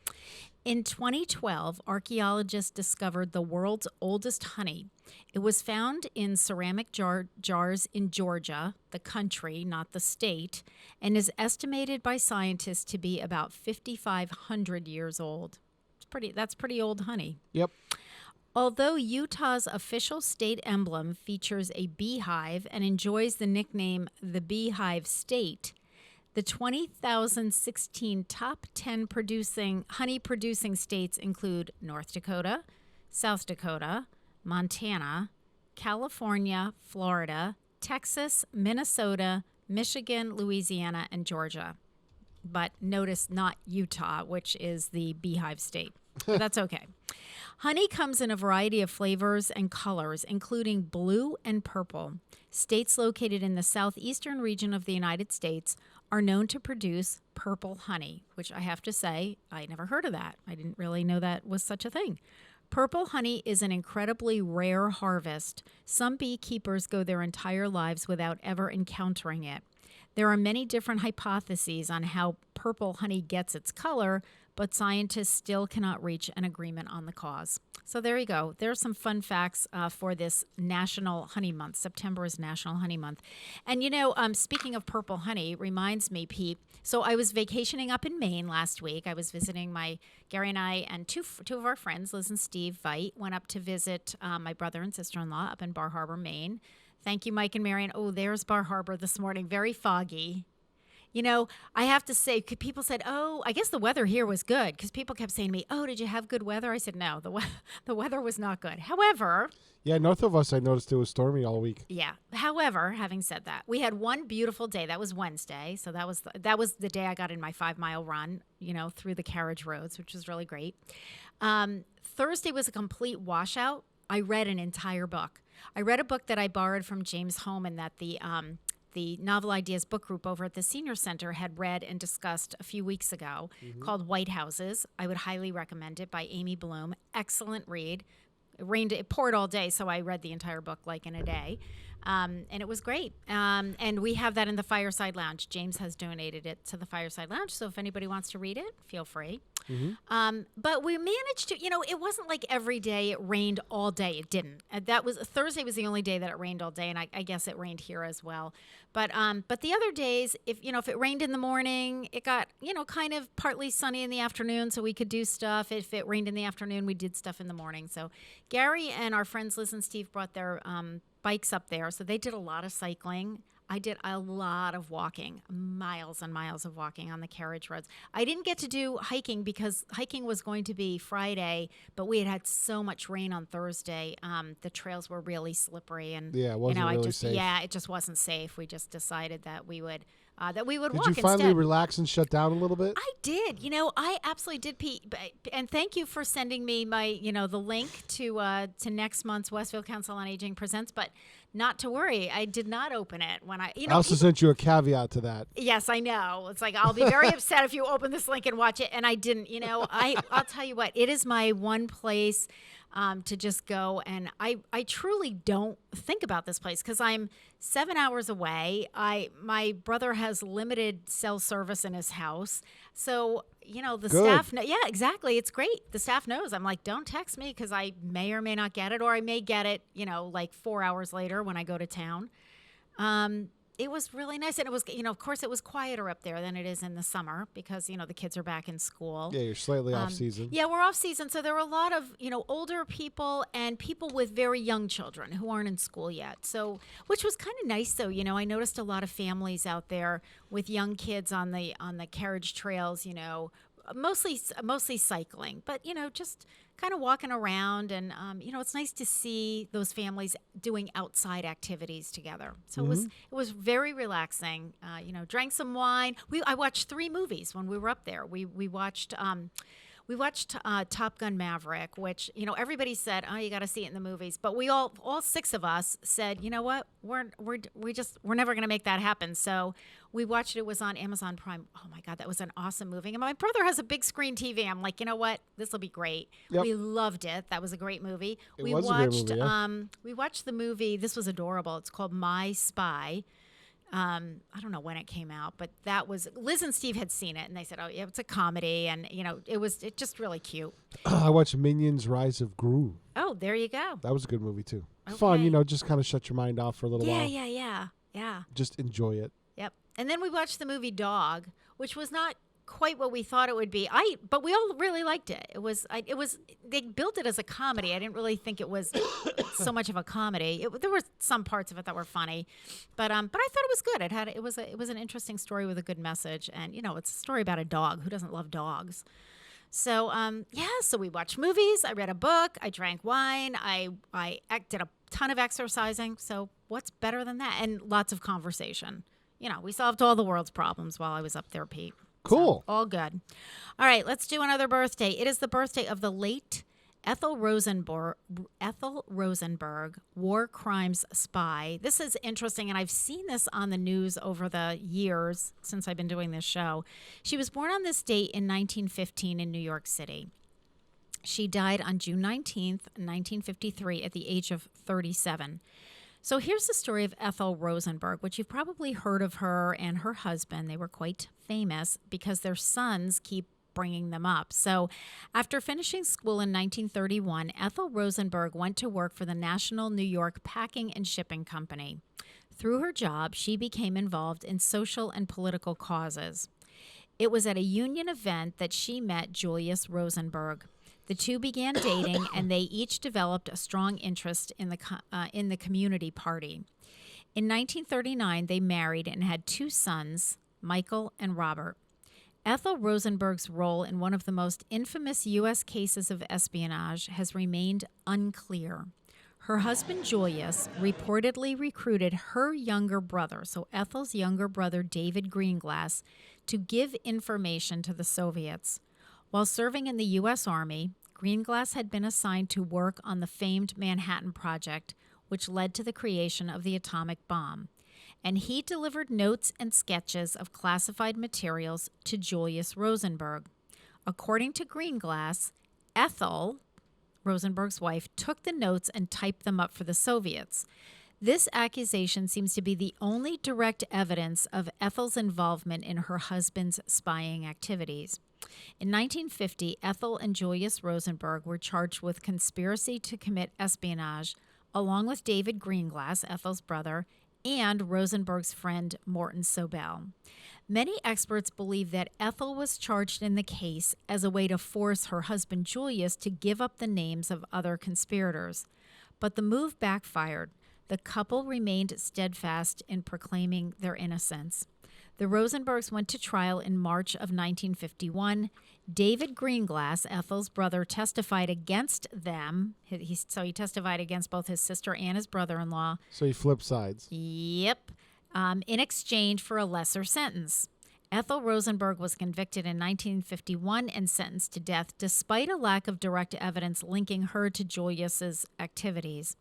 In 2012, archaeologists discovered the world's oldest honey. It was found in ceramic jars in Georgia, the country, not the state, and is estimated by scientists to be about 5,500 years old. That's pretty old honey. Yep. Although Utah's official state emblem features a beehive and enjoys the nickname the Beehive State, The 2016 top 10 honey-producing states include North Dakota, South Dakota, Montana, California, Florida, Texas, Minnesota, Michigan, Louisiana, and Georgia. But notice not Utah, which is the beehive state. But that's okay. Honey comes in a variety of flavors and colors, including blue and purple. States located in the southeastern region of the United States are known to produce purple honey, which I have to say, I never heard of that. I didn't really know that was such a thing. Purple honey is an incredibly rare harvest. Some beekeepers go their entire lives without ever encountering it. There are many different hypotheses on how purple honey gets its color, but scientists still cannot reach an agreement on the cause. So there you go. There's some fun facts for this National Honey Month. September is National Honey Month. And, speaking of purple honey, reminds me, Pete, so I was vacationing up in Maine last week. I was visiting Gary and I and two of our friends, Liz and Steve Veit, went up to visit my brother and sister-in-law up in Bar Harbor, Maine. Thank you, Mike and Marion. Oh, there's Bar Harbor this morning. Very foggy. I have to say, people said, oh, I guess the weather here was good, because people kept saying to me, oh, did you have good weather? I said, no, the weather was not good. However. Yeah, north of us, I noticed it was stormy all week. Yeah. However, having said that, we had one beautiful day. That was Wednesday. So that was the day I got in my 5-mile run, through the carriage roads, which was really great. Thursday was a complete washout. I read an entire book. I read a book that I borrowed from James Holman that the Novel Ideas book group over at the Senior Center had read and discussed a few weeks ago, called White Houses. I would highly recommend it, by Amy Bloom. Excellent read. It poured all day, so I read the entire book in a day. And it was great. And we have that in the Fireside Lounge. James has donated it to the Fireside Lounge, so if anybody wants to read it, feel free. But we managed to, it wasn't like every day it rained all day. It didn't. Thursday was the only day that it rained all day, and I guess it rained here as well. But the other days, if it rained in the morning, it got, kind of partly sunny in the afternoon, so we could do stuff. If it rained in the afternoon, we did stuff in the morning. So Gary and our friends Liz and Steve brought their bikes up there, so they did a lot of cycling. I did a lot of walking, miles and miles of walking on the carriage roads. I didn't get to do hiking because hiking was going to be Friday, but we had so much rain on Thursday. The trails were really slippery, and it wasn't really safe. Yeah, it just wasn't safe. We just decided that we would walk instead. Did you finally relax and shut down a little bit? I did. I absolutely did, Pete. And thank you for sending me my, the link to next month's Westfield Council on Aging Presents. But not to worry, I did not open it when I. I also sent you a caveat to that. Yes, I know. It's like, I'll be very upset if you open this link and watch it, and I didn't. I'll tell you what. It is my one place to just go, and I truly don't think about this place because I'm 7 hours away. My brother has limited cell service in his house, so the staff. Yeah, exactly. It's great. The staff knows. I'm like, don't text me because I may or may not get it, or I may get it, 4 hours later when I go to town. It was really nice. And it was, of course, it was quieter up there than it is in the summer because, the kids are back in school. Yeah, you're slightly off season. Yeah, we're off season. So there were a lot of, older people and people with very young children who aren't in school yet. So, which was kind of nice, though. I noticed a lot of families out there with young kids on the carriage trails, mostly cycling, but, just kind of walking around, and it's nice to see those families doing outside activities together. So it was very relaxing. Drank some wine. I watched 3 movies when we were up there. We watched Top Gun Maverick, which everybody said, oh, you got to see it in the movies, but we all 6 of us said, you know what, we're never going to make that happen. So we watched it. It was on Amazon Prime. Oh my God, that was an awesome movie. And my brother has a big screen TV. I'm like, you know what, this will be great. Yep. We loved it. That was a great movie. We watched the movie. This was adorable. It's called My Spy. I don't know when it came out, but that was Liz and Steve had seen it, and they said, "Oh, yeah, it's a comedy," and it just really cute. I watched Minions: Rise of Gru. Oh, there you go. That was a good movie too. Okay. Fun, just kind of shut your mind off for a little while. Yeah. Just enjoy it. Yep. And then we watched the movie Dog, which was not quite what we thought it would be. But we all really liked it. They built it as a comedy. I didn't really think it was so much of a comedy. There were some parts of it that were funny, but I thought it was good. It was an interesting story with a good message, and it's a story about a dog. Who doesn't love dogs? So so we watched movies. I read a book. I drank wine. I did a ton of exercising. So what's better than that? And lots of conversation. We solved all the world's problems while I was up there, Pete. Cool. So, all good. All right, let's do another birthday. It is the birthday of the late Ethel Rosenberg, war crimes spy. This is interesting, and I've seen this on the news over the years since I've been doing this show. She was born on this date in 1915 in New York City. She died on June 19th, 1953, at the age of 37. So here's the story of Ethel Rosenberg, which you've probably heard of her and her husband. They were quite famous because their sons keep bringing them up. So after finishing school in 1931, Ethel Rosenberg went to work for the National New York Packing and Shipping Company. Through her job, she became involved in social and political causes. It was at a union event that she met Julius Rosenberg. The two began dating, and they each developed a strong interest in the Community Party. In 1939, they married and had two sons, Michael and Robert. Ethel Rosenberg's role in one of the most infamous U.S. cases of espionage has remained unclear. Her husband, Julius, reportedly recruited her younger brother, so Ethel's younger brother, David Greenglass, to give information to the Soviets. While serving in the U.S. Army, Greenglass had been assigned to work on the famed Manhattan Project, which led to the creation of the atomic bomb. And he delivered notes and sketches of classified materials to Julius Rosenberg. According to Greenglass, Ethel, Rosenberg's wife, took the notes and typed them up for the Soviets. This accusation seems to be the only direct evidence of Ethel's involvement in her husband's spying activities. In 1950, Ethel and Julius Rosenberg were charged with conspiracy to commit espionage, along with David Greenglass, Ethel's brother, and Rosenberg's friend Morton Sobel. Many experts believe that Ethel was charged in the case as a way to force her husband Julius to give up the names of other conspirators. But the move backfired. The couple remained steadfast in proclaiming their innocence. The Rosenbergs went to trial in March of 1951. David Greenglass, Ethel's brother, testified against them. He testified against both his sister and his brother-in-law. So he flipped sides. Yep. In exchange for a lesser sentence. Ethel Rosenberg was convicted in 1951 and sentenced to death, despite a lack of direct evidence linking her to Julius's activities.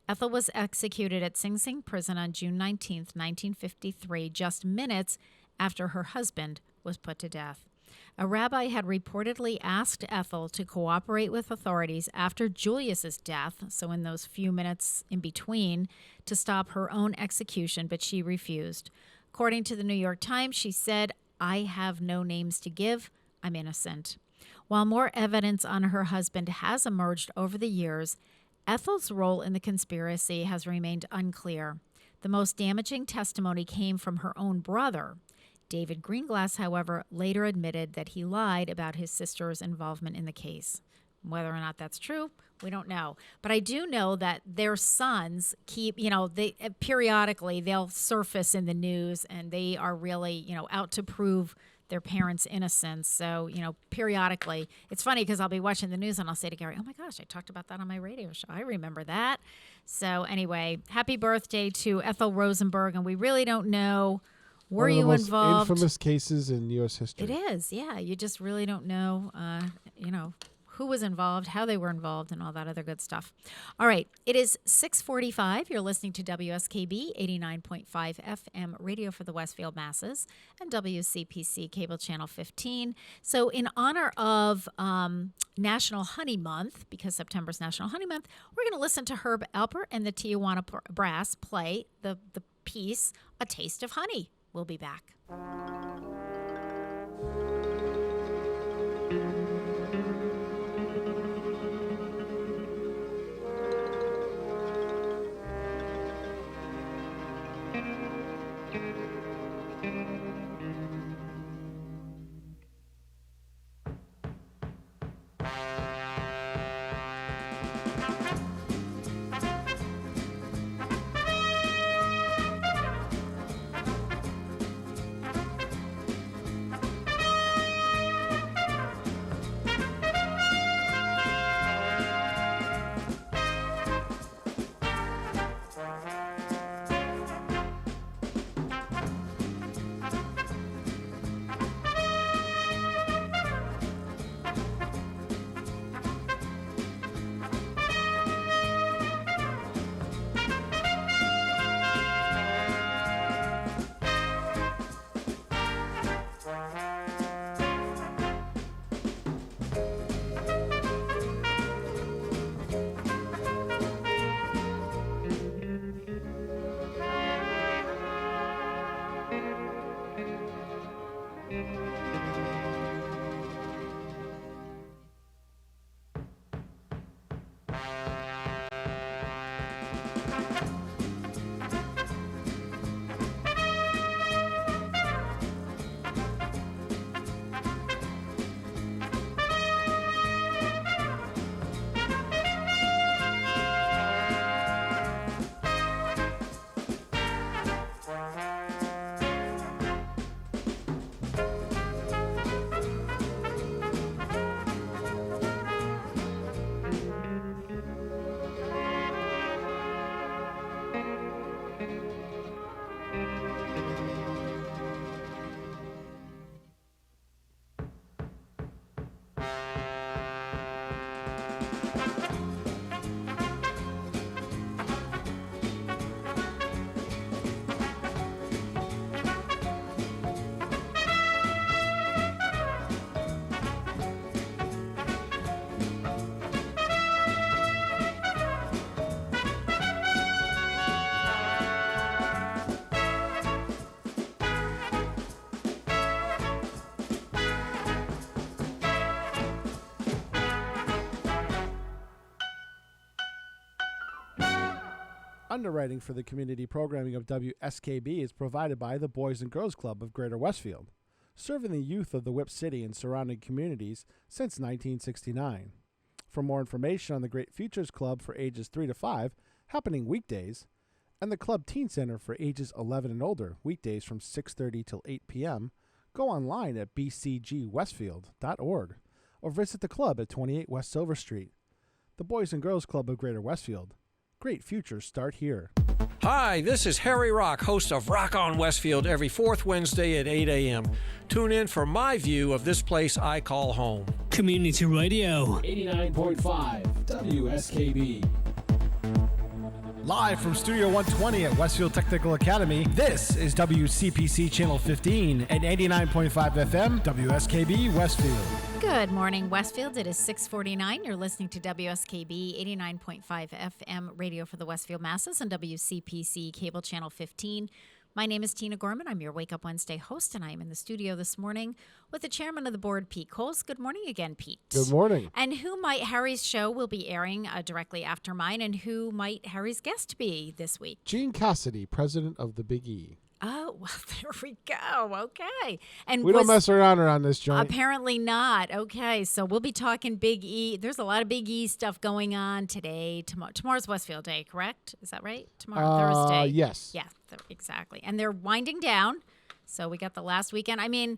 Ethel was executed at Sing Sing Prison on June 19, 1953, just minutes after her husband was put to death. A rabbi had reportedly asked Ethel to cooperate with authorities after Julius's death, so in those few minutes in between, to stop her own execution, but she refused. According to the New York Times, she said, "I have no names to give. I'm innocent." While more evidence on her husband has emerged over the years, Ethel's role in the conspiracy has remained unclear. The most damaging testimony came from her own brother. David Greenglass, however, later admitted that he lied about his sister's involvement in the case. Whether or not that's true, we don't know. But I do know that their sons keep, they periodically they'll surface in the news, and they are really, out to prove their parents' innocence. So, periodically, it's funny because I'll be watching the news and I'll say to Gary, "Oh my gosh, I talked about that on my radio show. I remember that." So anyway, happy birthday to Ethel Rosenberg. And we really don't know, were you One of the involved? most infamous cases in U.S. history. It is, yeah. You just really don't know, who was involved, how they were involved, and all that other good stuff. All right, it is 6:45. You're listening to WSKB 89.5 FM radio for the Westfield masses and WCPC cable channel 15. So in honor of National Honey Month, because September's National Honey Month, we're going to listen to Herb Alpert and the Tijuana Brass play the piece, A Taste of Honey. We'll be back. Underwriting for the community programming of WSKB is provided by the Boys and Girls Club of Greater Westfield, serving the youth of the Whip City and surrounding communities since 1969. For more information on the Great Futures Club for ages 3 to 5, happening weekdays, and the Club Teen Center for ages 11 and older, weekdays from 6:30 till 8 p.m., go online at bcgwestfield.org or visit the club at 28 West Silver Street. The Boys and Girls Club of Greater Westfield. Great futures start here. Hi, this is Harry Rock, host of Rock on Westfield every fourth Wednesday at 8 a.m. Tune in for my view of this place I call home. Community Radio. 89.5 WSKB. Live from Studio 120 at Westfield Technical Academy, this is WCPC Channel 15 and 89.5 FM WSKB Westfield. Good morning, Westfield. It is 6:49. You're listening to WSKB 89.5 FM radio for the Westfield Masses and WCPC Cable Channel 15. My name is Tina Gorman. I'm your Wake Up Wednesday host, and I am in the studio this morning with the chairman of the board, Pete Coles. Good morning again, Pete. Good morning. And Harry's show will be airing directly after mine, and who might Harry's guest be this week? Gene Cassidy, president of the Big E. Oh, well, there we go. Okay. And we don't mess around this joint. Apparently not. Okay. So we'll be talking Big E. There's a lot of Big E stuff going on today. Tomorrow's Westfield Day, correct? Is that right? Tomorrow, Thursday. Yes. Yeah, exactly. And they're winding down. So we got the last weekend. I mean,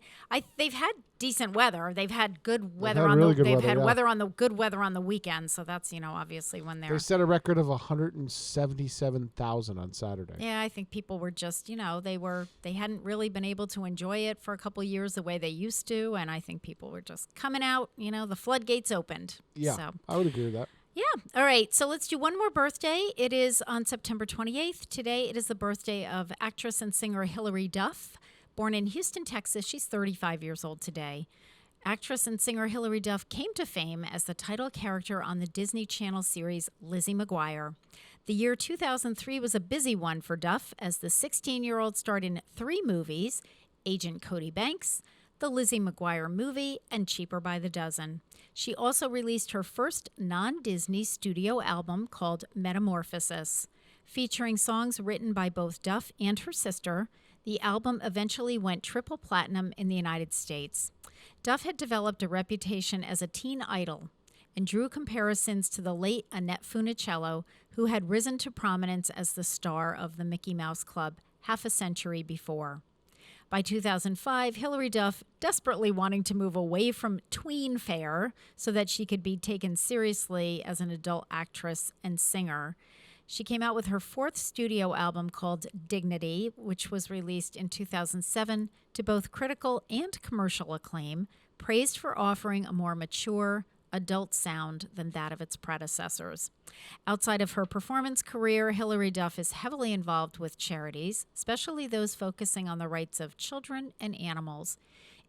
they've had decent weather. They've had good weather weather on the good weather on the weekend. So that's, obviously when they set a record of 177,000 on Saturday. Yeah, I think people were just, they hadn't really been able to enjoy it for a couple years the way they used to, and I think people were just coming out, the floodgates opened. Yeah. So I would agree with that. Yeah. All right. So let's do one more birthday. It is on September 28th. Today it is the birthday of actress and singer Hilary Duff. Born in Houston, Texas, she's 35 years old today. Actress and singer Hilary Duff came to fame as the title character on the Disney Channel series Lizzie McGuire. The year 2003 was a busy one for Duff as the 16-year-old starred in 3 movies, Agent Cody Banks, the Lizzie McGuire movie, and Cheaper by the Dozen. She also released her first non-Disney studio album called Metamorphosis. Featuring songs written by both Duff and her sister, the album eventually went triple platinum in the United States. Duff had developed a reputation as a teen idol and drew comparisons to the late Annette Funicello, who had risen to prominence as the star of the Mickey Mouse Club half a century before. By 2005, Hilary Duff, desperately wanting to move away from tween fare so that she could be taken seriously as an adult actress and singer, she came out with her 4th studio album called Dignity, which was released in 2007 to both critical and commercial acclaim, praised for offering a more mature, adult sound than that of its predecessors. Outside of her performance career, Hilary Duff is heavily involved with charities, especially those focusing on the rights of children and animals.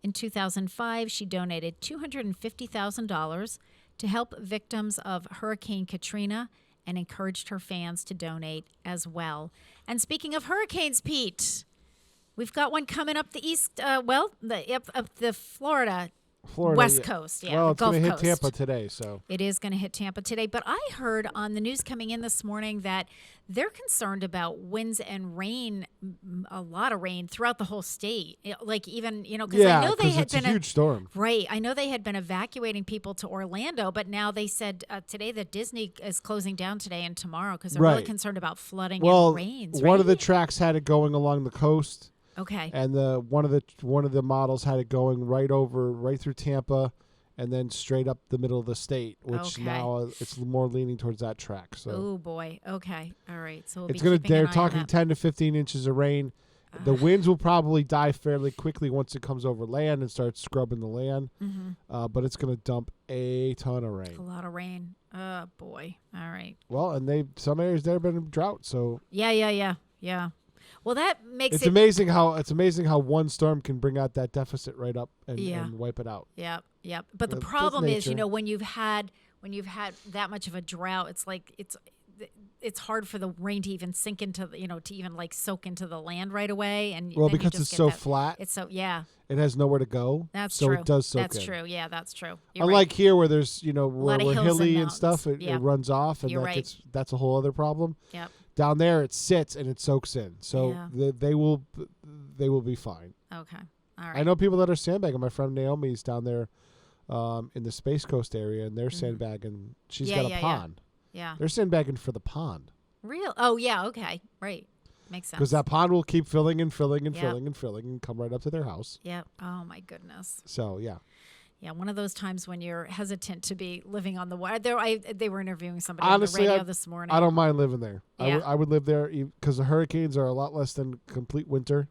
In 2005, she donated $250,000 to help victims of Hurricane Katrina and encouraged her fans to donate as well. And speaking of hurricanes, Pete, we've got one coming up the east, up the Florida West Coast. Yeah, well, it's going to hit Tampa today, so. It is going to hit Tampa today. But I heard on the news coming in this morning that they're concerned about winds and rain, a lot of rain throughout the whole state. Like even, because I know they had been a huge storm. Right. I know they had been evacuating people to Orlando, but now they said today that Disney is closing down today and tomorrow because they're really concerned about flooding and rains. One of the tracks had it going along the coast. Okay. And one of the models had it going right through Tampa, and then straight up the middle of the state, which now it's more leaning towards that track. So. Oh boy. Okay. All right. So they're talking 10 to 15 inches of rain. The winds will probably die fairly quickly once it comes over land and starts scrubbing the land. Mm-hmm. But it's going to dump a ton of rain. A lot of rain. Oh boy. All right. Well, and some areas there have been in drought. So. Yeah. Well, that makes it's amazing how one storm can bring out that deficit right up and wipe it out. Yep. But the problem is, when you've had that much of a drought, it's like it's hard for the rain to even sink into to even like soak into the land right away. And because it's so flat, it has nowhere to go. That's true. So it does soak That's in. true. Yeah, that's true. You're Unlike right. here, where there's where we're hilly and stuff, it Yeah. runs off, and You're right. that's a whole other problem. Yep. Down there, it sits and it soaks in. So Yeah. they will be fine. Okay. All right. I know people that are sandbagging. My friend Naomi's down there in the Space Coast area, and they're sandbagging. She's got a pond. Yeah. They're sandbagging for the pond. Real? Oh, yeah. Okay. Right. Makes sense. Because that pond will keep filling and filling and Yep. filling and filling and come right up to their house. Yep. Oh, my goodness. So, yeah. Yeah, one of those times when you're hesitant to be living on the water. They were interviewing somebody Honestly, on the radio this morning. I don't mind living there. Yeah. I would live there because the hurricanes are a lot less than complete winter.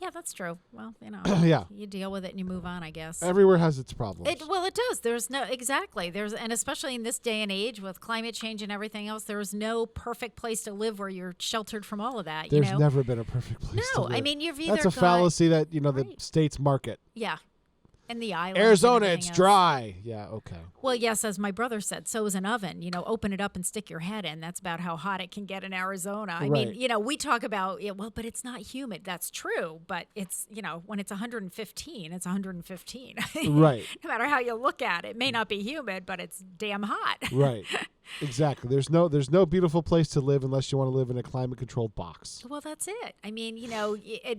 Yeah, that's true. Well, Yeah. you deal with it and you move on, I guess. Everywhere has its problems. It does. And especially in this day and age with climate change and everything else, there is no perfect place to live where you're sheltered from all of that. There's never been a perfect place to No, live. I mean, you've either That's a fallacy that, the Right. states market. Yeah. And the islands. Arizona, and it's everything else. dry. Yeah, okay. Well, yes, as my brother said, so is an oven. Open it up and stick your head in. That's about how hot it can get in Arizona. I Right. mean, we talk about, but it's not humid. That's true. But it's, when it's 115, it's 115. Right. No matter how you look at it. It may not be humid, but it's damn hot. Right. Exactly. There's no beautiful place to live unless you want to live in a climate-controlled box. Well, that's it. I mean,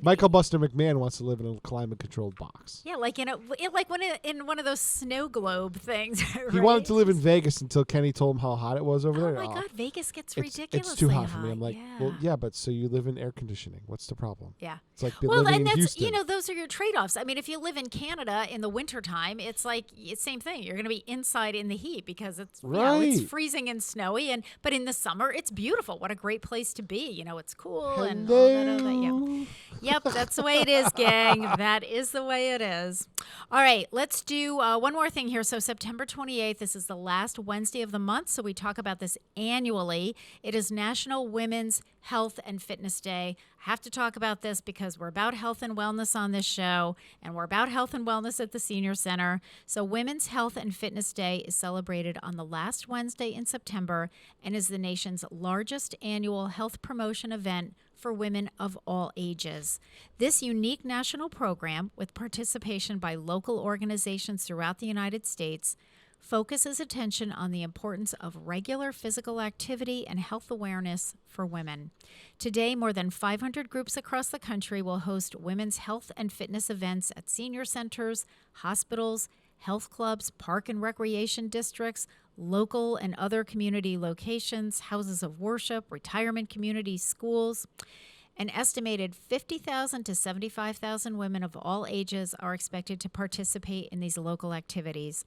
Michael Buster McMahon wants to live in a climate-controlled box. Yeah, like in one of those snow globe things. Right? He wanted to live in Vegas until Kenny told him how hot it was over there. Oh my God, Vegas gets it's ridiculously too hot for me. I'm like, yeah. well, yeah, but so you live in air conditioning. What's the problem? Yeah. It's like Well, living and in that's Houston. those are your trade-offs. I mean, if you live in Canada in the wintertime, it's like it's same thing. You're going to be inside in the heat because it's it's Right. freezing and snowy, but in the summer it's beautiful. What a great place to be. It's cool and all that other. Yeah. Yep, that's the way it is, gang. That is the way it is. All right, let's do one more thing here. So September 28th, this is the last Wednesday of the month, so we talk about this annually. It is National Women's Health and Fitness Day. I have to talk about this because we're about health and wellness on this show, and we're about health and wellness at the Senior Center. So Women's Health and Fitness Day is celebrated on the last Wednesday in September and is the nation's largest annual health promotion event for women of all ages. This unique national program, with participation by local organizations throughout the United States, focuses attention on the importance of regular physical activity and health awareness for women. Today, more than 500 groups across the country will host women's health and fitness events at senior centers, hospitals, health clubs, park and recreation districts, local and other community locations, houses of worship, retirement communities, schools. An estimated 50,000 to 75,000 women of all ages are expected to participate in these local activities.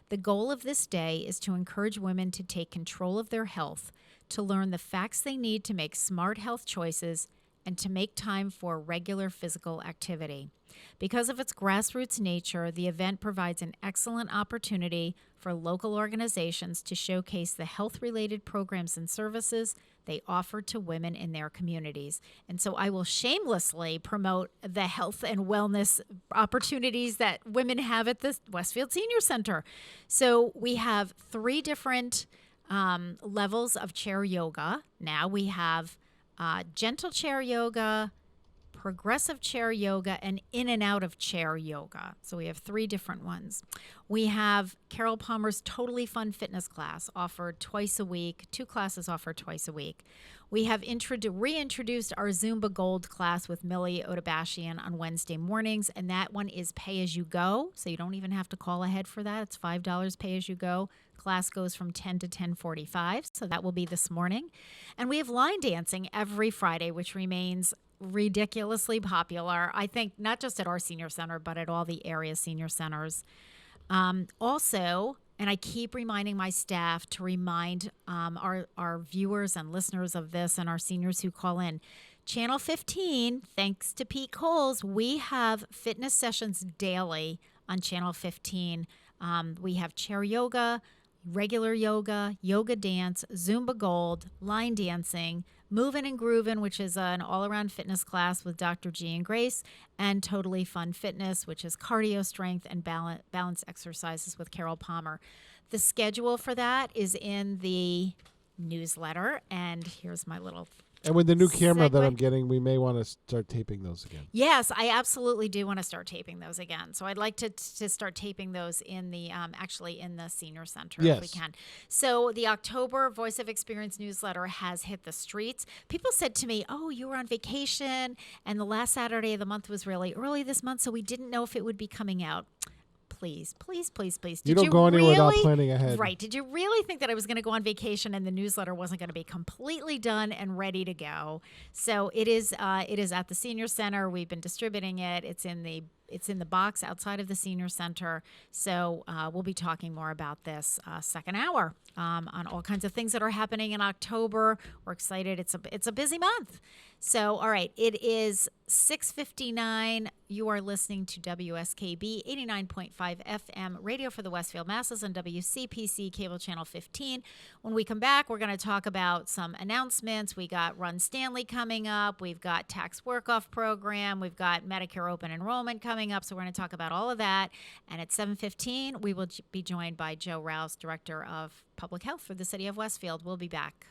The goal of this day is to encourage women to take control of their health, to learn the facts they need to make smart health choices, and to make time for regular physical activity. Because of its grassroots nature, the event provides an excellent opportunity for local organizations to showcase the health-related programs and services they offer to women in their communities. And so I will shamelessly promote the health and wellness opportunities that women have at the Westfield Senior Center. So we have 3 different levels of chair yoga. Now we have gentle chair yoga, progressive chair yoga, and in and out of chair yoga. So we have 3 different ones. We have Carol Palmer's Totally Fun Fitness class offered twice a week, 2 classes offered twice a week. We have reintroduced our Zumba Gold class with Millie Odabashian on Wednesday mornings, and that one is pay as you go, so you don't even have to call ahead for that. It's $5 pay as you go. Class goes from 10 to 10:45, so that will be this morning. And we have line dancing every Friday, which remains ridiculously popular, I think, not just at our senior center, but at all the area senior centers. Also, and I keep reminding my staff to remind our viewers and listeners of this and our seniors who call in, Channel 15, thanks to Pete Coles, we have fitness sessions daily on Channel 15. We have chair yoga, regular yoga, yoga dance, Zumba Gold, line dancing, Movin' and Groovin', which is an all-around fitness class with Dr. G and Grace, and Totally Fun Fitness, which is cardio, strength, and balance exercises with Carol Palmer. The schedule for that is in the newsletter, and here's my little And with the new camera that segue. I'm getting, we may want to start taping those again. Yes, I absolutely do want to start taping those again. So I'd like to start taping those in the actually in the senior center if we Yes. can. So the October Voice of Experience newsletter has hit the streets. People said to me, "Oh, you were on vacation, and the last Saturday of the month was really early this month, so we didn't know if it would be coming out." Please, please, please, please. You don't go anywhere without really- planning ahead. Right. Did you really think that I was going to go on vacation and the newsletter wasn't going to be completely done and ready to go? So it is at the senior center. We've been distributing it. It's in the box outside of the senior center. So we'll be talking more about this second hour on all kinds of things that are happening in October. We're excited. It's a busy month. So, all right, it is 6:59. You are listening to WSKB 89.5 FM radio for the Westfield Masses on WCPC cable channel 15. When we come back, we're going to talk about some announcements. We got Run Stanley coming up. We've got tax work-off program. We've got Medicare open enrollment coming up. So we're going to talk about all of that. And at 7:15, we will be joined by Joe Rouse, Director of Public Health for the City of Westfield. We'll be back.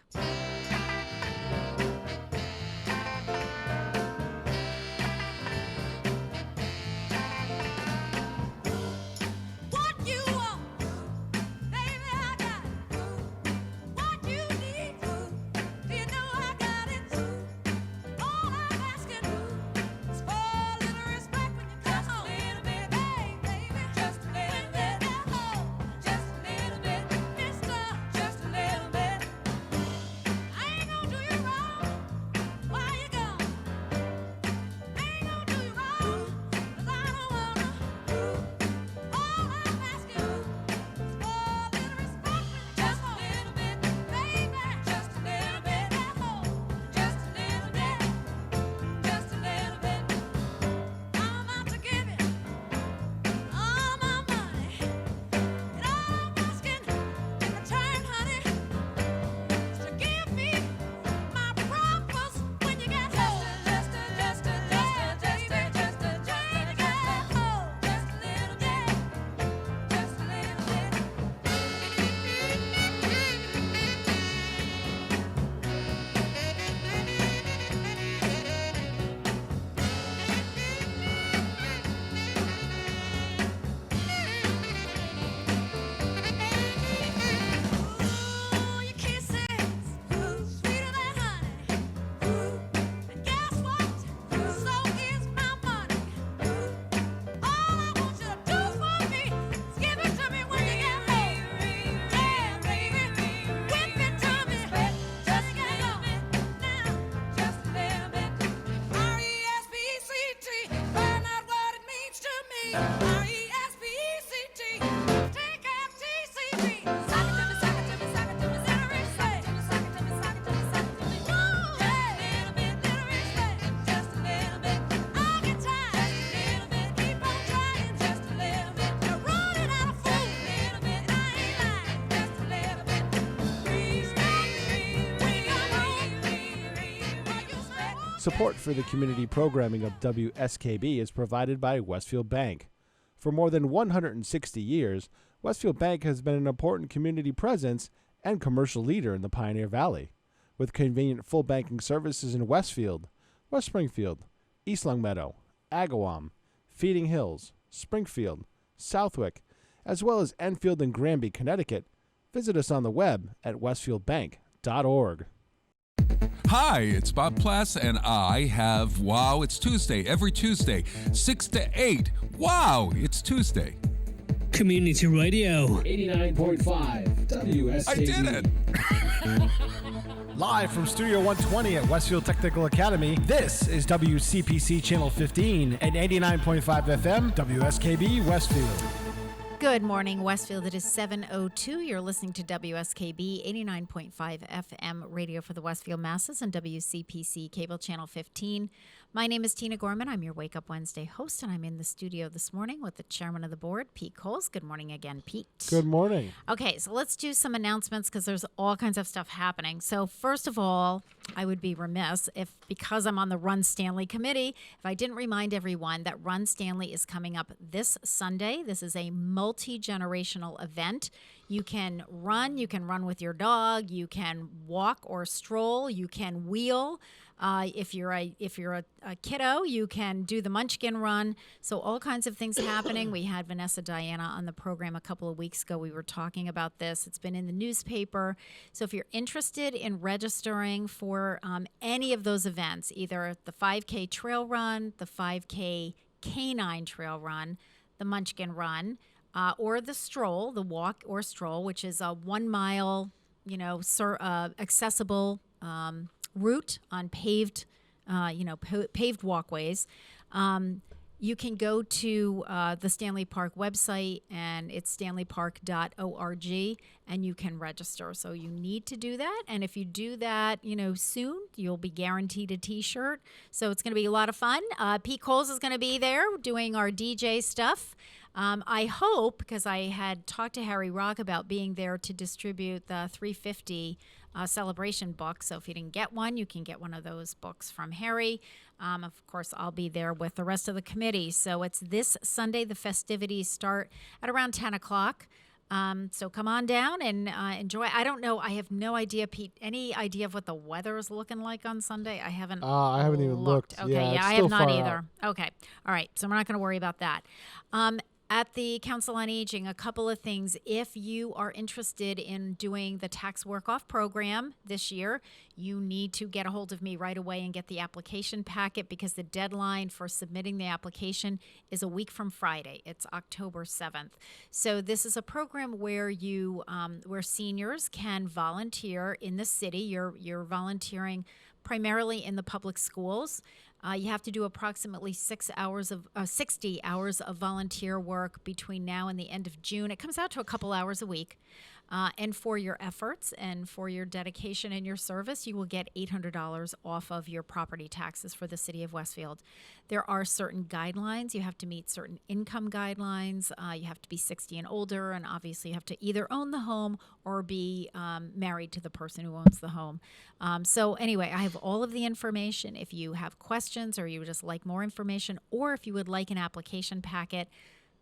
Support for the community programming of WSKB is provided by Westfield Bank. For more than 160 years, Westfield Bank has been an important community presence and commercial leader in the Pioneer Valley, with convenient full banking services in Westfield, West Springfield, East Longmeadow, Agawam, Feeding Hills, Springfield, Southwick, as well as Enfield and Granby, Connecticut. Visit us on the web at westfieldbank.org. Hi, it's Bob Plass, and I have Wow, It's Tuesday, every Tuesday, 6 to 8. Wow, it's Tuesday. Community Radio. 89.5 WSKB. I did it! Live from Studio 120 at Westfield Technical Academy, this is WCPC Channel 15 and 89.5 FM, WSKB Westfield. Good morning, Westfield. It is 7:02. You're listening to WSKB 89.5 FM radio for the Westfield Masses and WCPC cable channel 15. My name is Tina Gorman. I'm your Wake Up Wednesday host, and I'm in the studio this morning with the chairman of the board, Pete Coles. Good morning again, Pete. Good morning. Okay, so let's do some announcements because there's all kinds of stuff happening. So first of all, I would be remiss if, because I'm on the Run Stanley committee, if I didn't remind everyone that Run Stanley is coming up this Sunday. This is a multi-generational event. You can run with your dog, you can walk or stroll, you can wheel. If you're a kiddo, you can do the Munchkin Run. So all kinds of things happening. We had Vanessa Diana on the program a couple of weeks ago. We were talking about this. It's been in the newspaper. So if you're interested in registering for any of those events, either the 5K trail run, the 5K canine trail run, the Munchkin Run, or the stroll, the walk or stroll, which is a 1 mile, accessible route on paved, paved walkways. You can go to the Stanley Park website, and it's stanleypark.org, and you can register. So you need to do that. And if you do that, soon, you'll be guaranteed a T-shirt. So it's going to be a lot of fun. Pete Coles is going to be there doing our DJ stuff. I hope, because I had talked to Harry Rock about being there to distribute the 350 celebration book. So if you didn't get one, you can get one of those books from Harry. Of course, I'll be there with the rest of the committee. So it's this Sunday. The festivities start at around 10 o'clock. So come on down and enjoy. I don't know. I have no idea, Pete. Any idea of what the weather is looking like on Sunday? I haven't even looked. Okay, yeah I have not far either. out. Okay. All right. So we're not going to worry about that. At the Council on Aging, a couple of things. If you are interested in doing the tax work-off program this year, you need to get a hold of me right away and get the application packet, because the deadline for submitting the application is a week from Friday. It's October 7th. So this is a program where where seniors can volunteer in the city. You're volunteering primarily in the public schools. You have to do approximately 60 hours of volunteer work between now and the end of June. It comes out to a couple hours a week. And for your efforts and for your dedication and your service, you will get $800 off of your property taxes for the city of Westfield. There are certain guidelines. You have to meet certain income guidelines. You have to be 60 and older, and obviously you have to either own the home or be married to the person who owns the home. So anyway, I have all of the information. If you have questions or you would just like more information, or if you would like an application packet,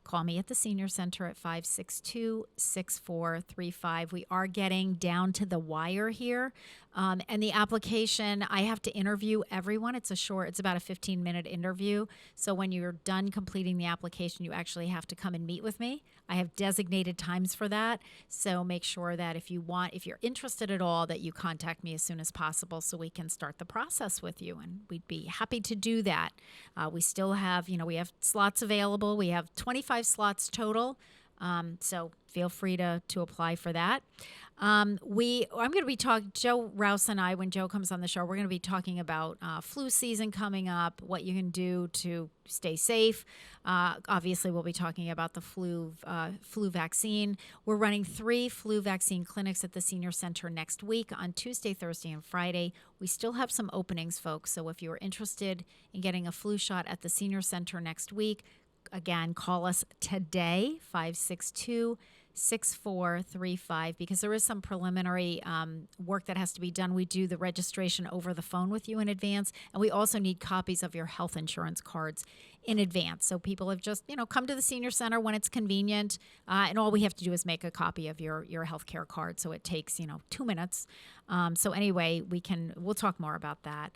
call me at the Senior Center at 562-6435. We are getting down to the wire here. And the application, I have to interview everyone. It's about a 15-minute interview. So when you're done completing the application, you actually have to come and meet with me. I have designated times for that. So make sure that if you're interested at all, that you contact me as soon as possible so we can start the process with you. And we'd be happy to do that. We still have, we have slots available. We have 25 slots total. So feel free to apply for that. I'm going to be talking, Joe Rouse and I, when Joe comes on the show, we're going to be talking about flu season coming up, what you can do to stay safe. Obviously, we'll be talking about the flu vaccine. We're running 3 flu vaccine clinics at the Senior Center next week on Tuesday, Thursday, and Friday. We still have some openings, folks. So if you're interested in getting a flu shot at the Senior Center next week, again, call us today, 562-6435, because there is some preliminary work that has to be done. We do the registration over the phone with you in advance, and we also need copies of your health insurance cards in advance. So people have just, come to the Senior Center when it's convenient, and all we have to do is make a copy of your health care card. So it takes, 2 minutes. So anyway, we'll talk more about that.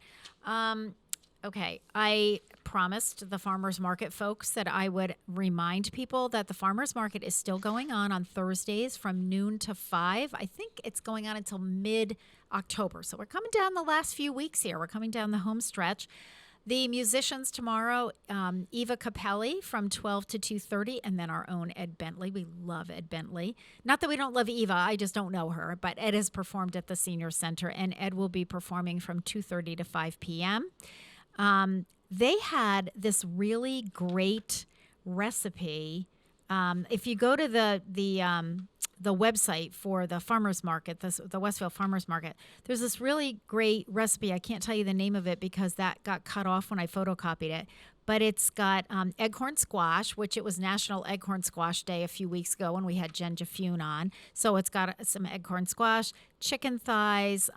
Okay, I promised the farmers market folks that I would remind people that the farmers market is still going on Thursdays from noon to 5. I think it's going on until mid-October. So we're coming down the last few weeks here. We're coming down the home stretch. The musicians tomorrow, Eva Capelli from 12 to 2:30, and then our own Ed Bentley. We love Ed Bentley. Not that we don't love Eva, I just don't know her, but Ed has performed at the Senior Center, and Ed will be performing from 2:30 to 5 p.m. They had this really great recipe. If you go to the website for the farmers market, the Westfield Farmers Market, there's this really great recipe. I can't tell you the name of it because that got cut off when I photocopied it. But it's got Eggcorn squash, which it was National Eggcorn Squash Day a few weeks ago when we had Jen Jafune on. So it's got some Eggcorn squash, chicken thighs,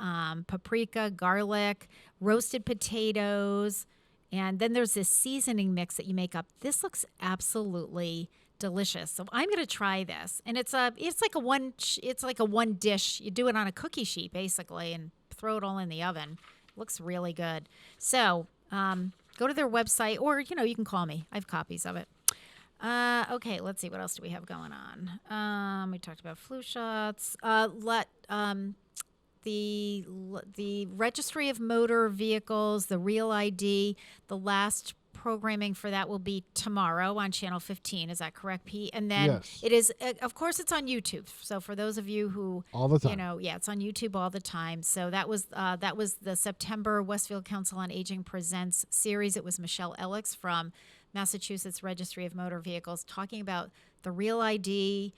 paprika, garlic, roasted potatoes, and then there's this seasoning mix that you make up. This looks absolutely delicious. So I'm going to try this, and it's like a one dish. You do it on a cookie sheet basically, and throw it all in the oven. It looks really good. So go to their website, or you can call me. I have copies of it. Okay, let's see what else do we have going on. We talked about flu shots. The Registry of Motor Vehicles, the Real ID, the last programming for that will be tomorrow on Channel 15. Is that correct, Pete? And then it is, of course, it's on YouTube. So for those of you who all the time, it's on YouTube all the time. So that was the September Westfield Council on Aging Presents series. It was Michelle Ellicks from Massachusetts Registry of Motor Vehicles talking about the Real ID.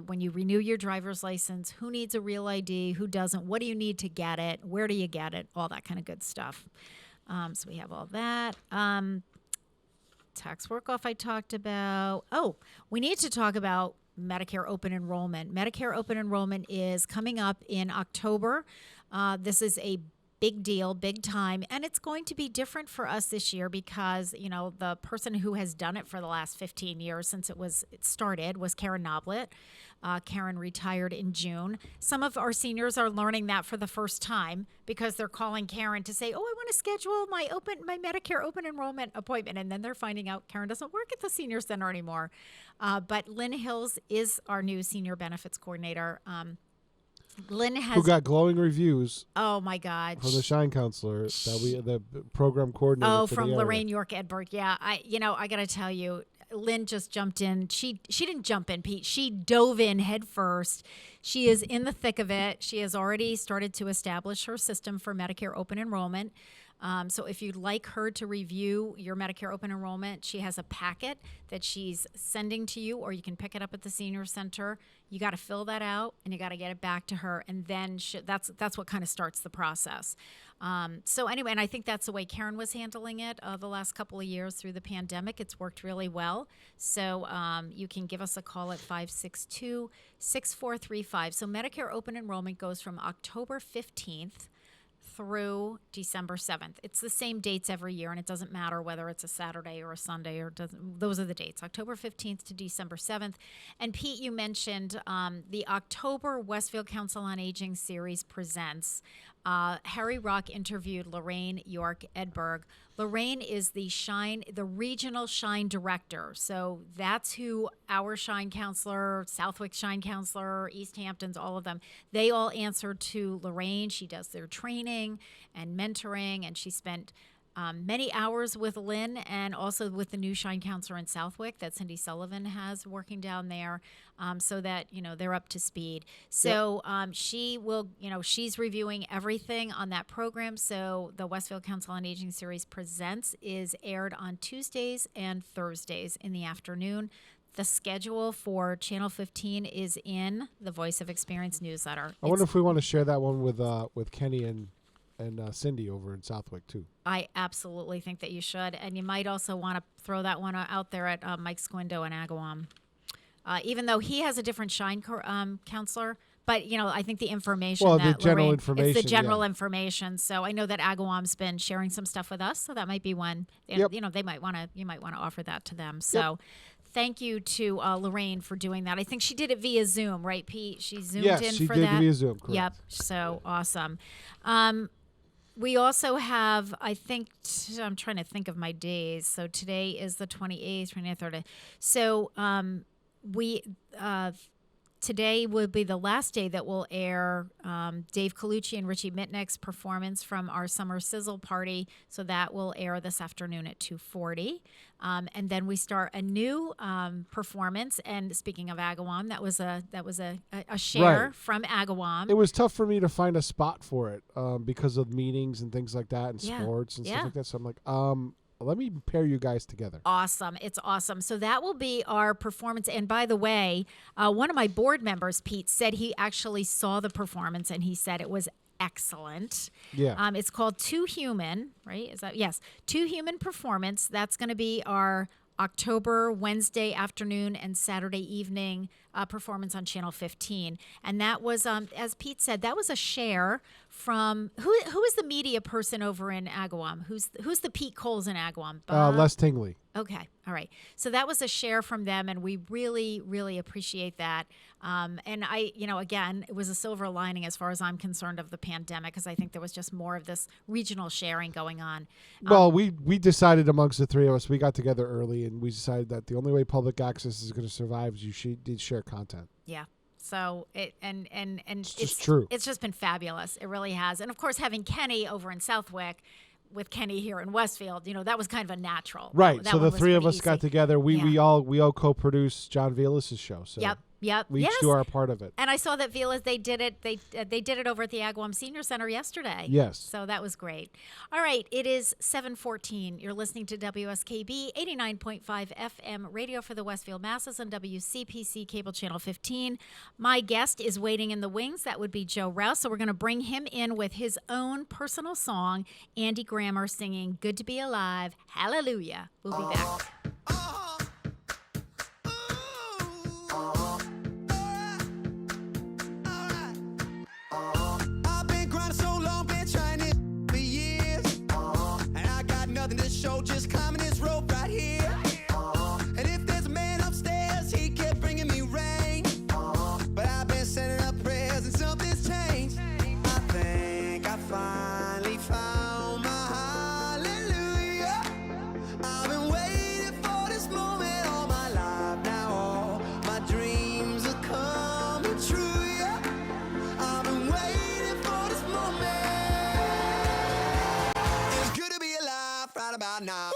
When you renew your driver's license, who needs a Real ID, who doesn't, what do you need to get it, where do you get it, all that kind of good stuff. So we have all that. Tax work-off I talked about. Oh, we need to talk about Medicare open enrollment. Medicare open enrollment is coming up in October. This is a big deal, big time, and it's going to be different for us this year because, the person who has done it for the last 15 years since it started was Karen Noblet. Karen retired in June. Some of our seniors are learning that for the first time because they're calling Karen to say, I want to schedule my Medicare open enrollment appointment. And then they're finding out Karen doesn't work at the senior center anymore. But Lynn Hills is our new senior benefits coordinator. Lynn who got glowing reviews. Oh my God! From the Shine Counselor, the program coordinator. From Lorraine York Edberg. Yeah, I got to tell you, Lynn just jumped in. She didn't jump in, Pete. She dove in head first. She is in the thick of it. She has already started to establish her system for Medicare open enrollment. So if you'd like her to review your Medicare open enrollment, she has a packet that she's sending to you, or you can pick it up at the senior center. You got to fill that out, and you got to get it back to her, and then that's what kind of starts the process. So anyway, and I think that's the way Karen was handling it the last couple of years through the pandemic. It's worked really well. So you can give us a call at 562-6435. So Medicare open enrollment goes from October 15th through December 7th. It's the same dates every year, and it doesn't matter whether it's a Saturday or a Sunday, those are the dates, October 15th to December 7th. And Pete, you mentioned the October Westfield Council on Aging series presents. Harry Rock interviewed Lorraine York Edberg. Lorraine is the regional Shine director. So that's who our Shine counselor, Southwick Shine counselor, East Hampton's, all of them, they all answer to Lorraine. She does their training and mentoring, and she spent many hours with Lynn and also with the new Shine counselor in Southwick that Cindy Sullivan has working down there, so that they're up to speed. So she will, she's reviewing everything on that program. So the Westfield Council on Aging series presents is aired on Tuesdays and Thursdays in the afternoon. The schedule for Channel 15 is in the Voice of Experience newsletter. I wonder if we want to share that one with Kenny and Cindy over in Southwick too. I absolutely think that you should, and you might also want to throw that one out there at Mike Squindo in Agawam. Even though he has a different Shine counselor, but I think the information the general information, it's the general information. So I know that Agawam's been sharing some stuff with us, so that might be one. You might want to offer that to them. So. Thank you to Lorraine for doing that. I think she did it via Zoom, right, Pete? She zoomed in for that. Yes, she did via Zoom, correct. Yep, so awesome. We also have, I'm trying to think of my days. So today is the 28th, 29th, 30th. So today will be the last day that will air Dave Colucci and Richie Mitnick's performance from our Summer Sizzle Party. So that will air this afternoon at 2:40. And then we start a new performance. And speaking of Agawam, that was a share from Agawam. It was tough for me to find a spot for it because of meetings and things like that and sports and stuff like that. So I'm like, let me pair you guys together. Awesome. It's awesome. So that will be our performance. And by the way, one of my board members, Pete, said he actually saw the performance and he said it was excellent. Yeah. It's called Too Human, right? Yes. Too Human Performance. That's going to be our October Wednesday afternoon and Saturday evening performance on Channel 15. And that was, as Pete said, that was a share from who is the media person over in Agawam? Who's the Pete Coles in Agawam? Les Tingley. Okay. All right. So that was a share from them, and we really, really appreciate that. And I, again, it was a silver lining as far as I'm concerned of the pandemic, because I think there was just more of this regional sharing going on. Well, we decided amongst the three of us, we got together early, and we decided that the only way public access is going to survive is you did share content. Yeah. So it's just true. It's just been fabulous. It really has. And of course, having Kenny over in Southwick with Kenny here in Westfield, that was kind of a natural. Right. That so the three of us easy. got together. We all co-produce John Velas's show. So Yep. we each do our part of it. And I saw that Velas, they did it. They did it over at the Agawam Senior Center yesterday. Yes. So that was great. All right. It is 7:14. You're listening to WSKB 89.5 FM radio for the Westfield masses on WCPC cable channel 15. My guest is waiting in the wings. That would be Joe Rouse. So we're going to bring him in with his own personal song, Andy Grammer singing "Good to Be Alive." Hallelujah. We'll be back. Show just climbing this rope right here. And if there's a man upstairs, he kept bringing me rain. But I've been sending up prayers and something's changed. I think I finally found my hallelujah. I've been waiting for this moment all my life. Now all my dreams are coming true. Yeah, I've been waiting for this moment. It's good to be alive right about now.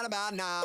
About now.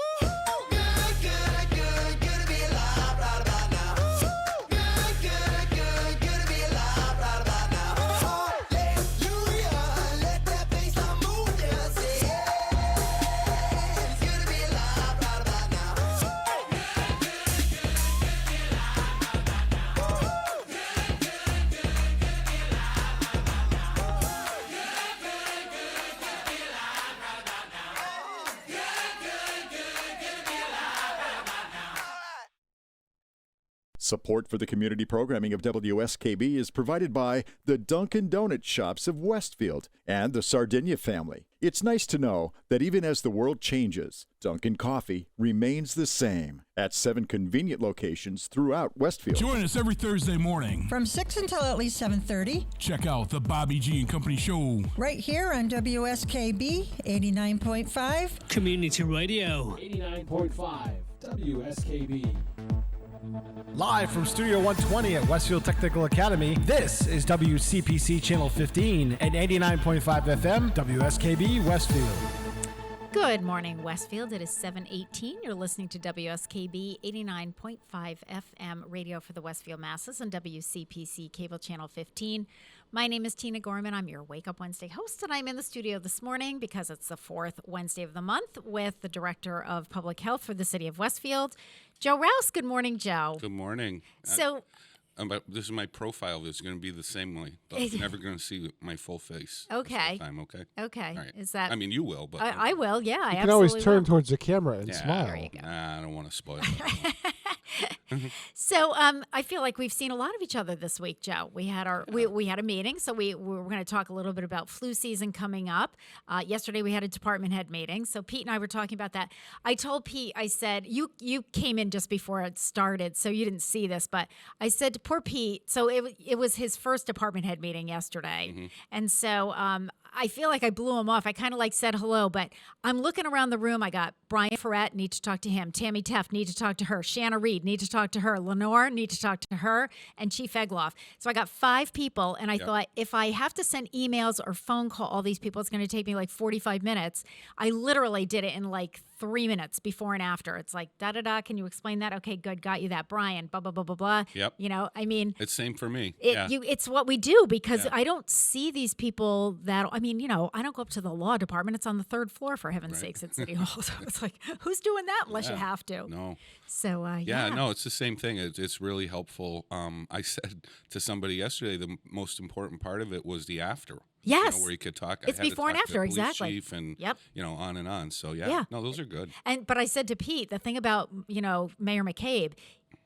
Support for the community programming of WSKB is provided by the Dunkin' Donut Shops of Westfield and the Sardinia family. It's nice to know that even as the world changes, Dunkin' Coffee remains the same at 7 convenient locations throughout Westfield. Join us every Thursday morning from 6 until at least 7:30. Check out the Bobby G and Company Show right here on WSKB 89.5 Community Radio. 89.5 WSKB. Live from Studio 120 at Westfield Technical Academy, this is WCPC Channel 15 and 89.5 FM, WSKB Westfield. Good morning, Westfield. It is 7:18. You're listening to WSKB 89.5 FM radio for the Westfield Masses and WCPC Cable Channel 15. My name is Tina Gorman. I'm your Wake Up Wednesday host, and I'm in the studio this morning because it's the fourth Wednesday of the month with the Director of Public Health for the City of Westfield, Joe Rouse. Good morning, Joe. Good morning. So... this is my profile. It's going to be the same way. I'm never going to see my full face. Okay. Time, okay? Okay. Right. Is that... I mean, you will, but... I will, yeah. I You can always turn will. towards the camera and smile. There you go. Nah, I don't want to spoil it. So I feel like we've seen a lot of each other this week, Joe. We had we had a meeting, so we were going to talk a little bit about flu season coming up. Yesterday we had a department head meeting, so Pete and I were talking about that. I told Pete, I said, you came in just before it started, so you didn't see this, but I said to poor Pete, so it was his first department head meeting yesterday, and so I feel like I blew him off. I kind of said hello, but I'm looking around the room. I got Brian Ferret, need to talk to him. Tammy Teff, need to talk to her. Shanna Reed, need to talk to her. Lenore, need to talk to her. And Chief Egloff. So I got 5 people, and I thought if I have to send emails or phone call all these people, it's going to take me 45 minutes. I literally did it in 3 minutes before and after. It's da-da-da, can you explain that? Okay, good, got you that. Brian, blah, blah, blah, blah, blah. Yep. I mean... It's same for me. It's what we do because I don't see these people that... I don't go up to the law department. It's on the 3rd floor, for heaven's sakes, at City Hall. So it's who's doing that unless you have to? No. So, no, it's the same thing. It's really helpful. I said to somebody yesterday, the most important part of it was the after. Yes. Where you could talk. It's before and after, exactly. Chief and, yep. On and on. So, no, those are good. But I said to Pete, the thing about, Mayor McCabe,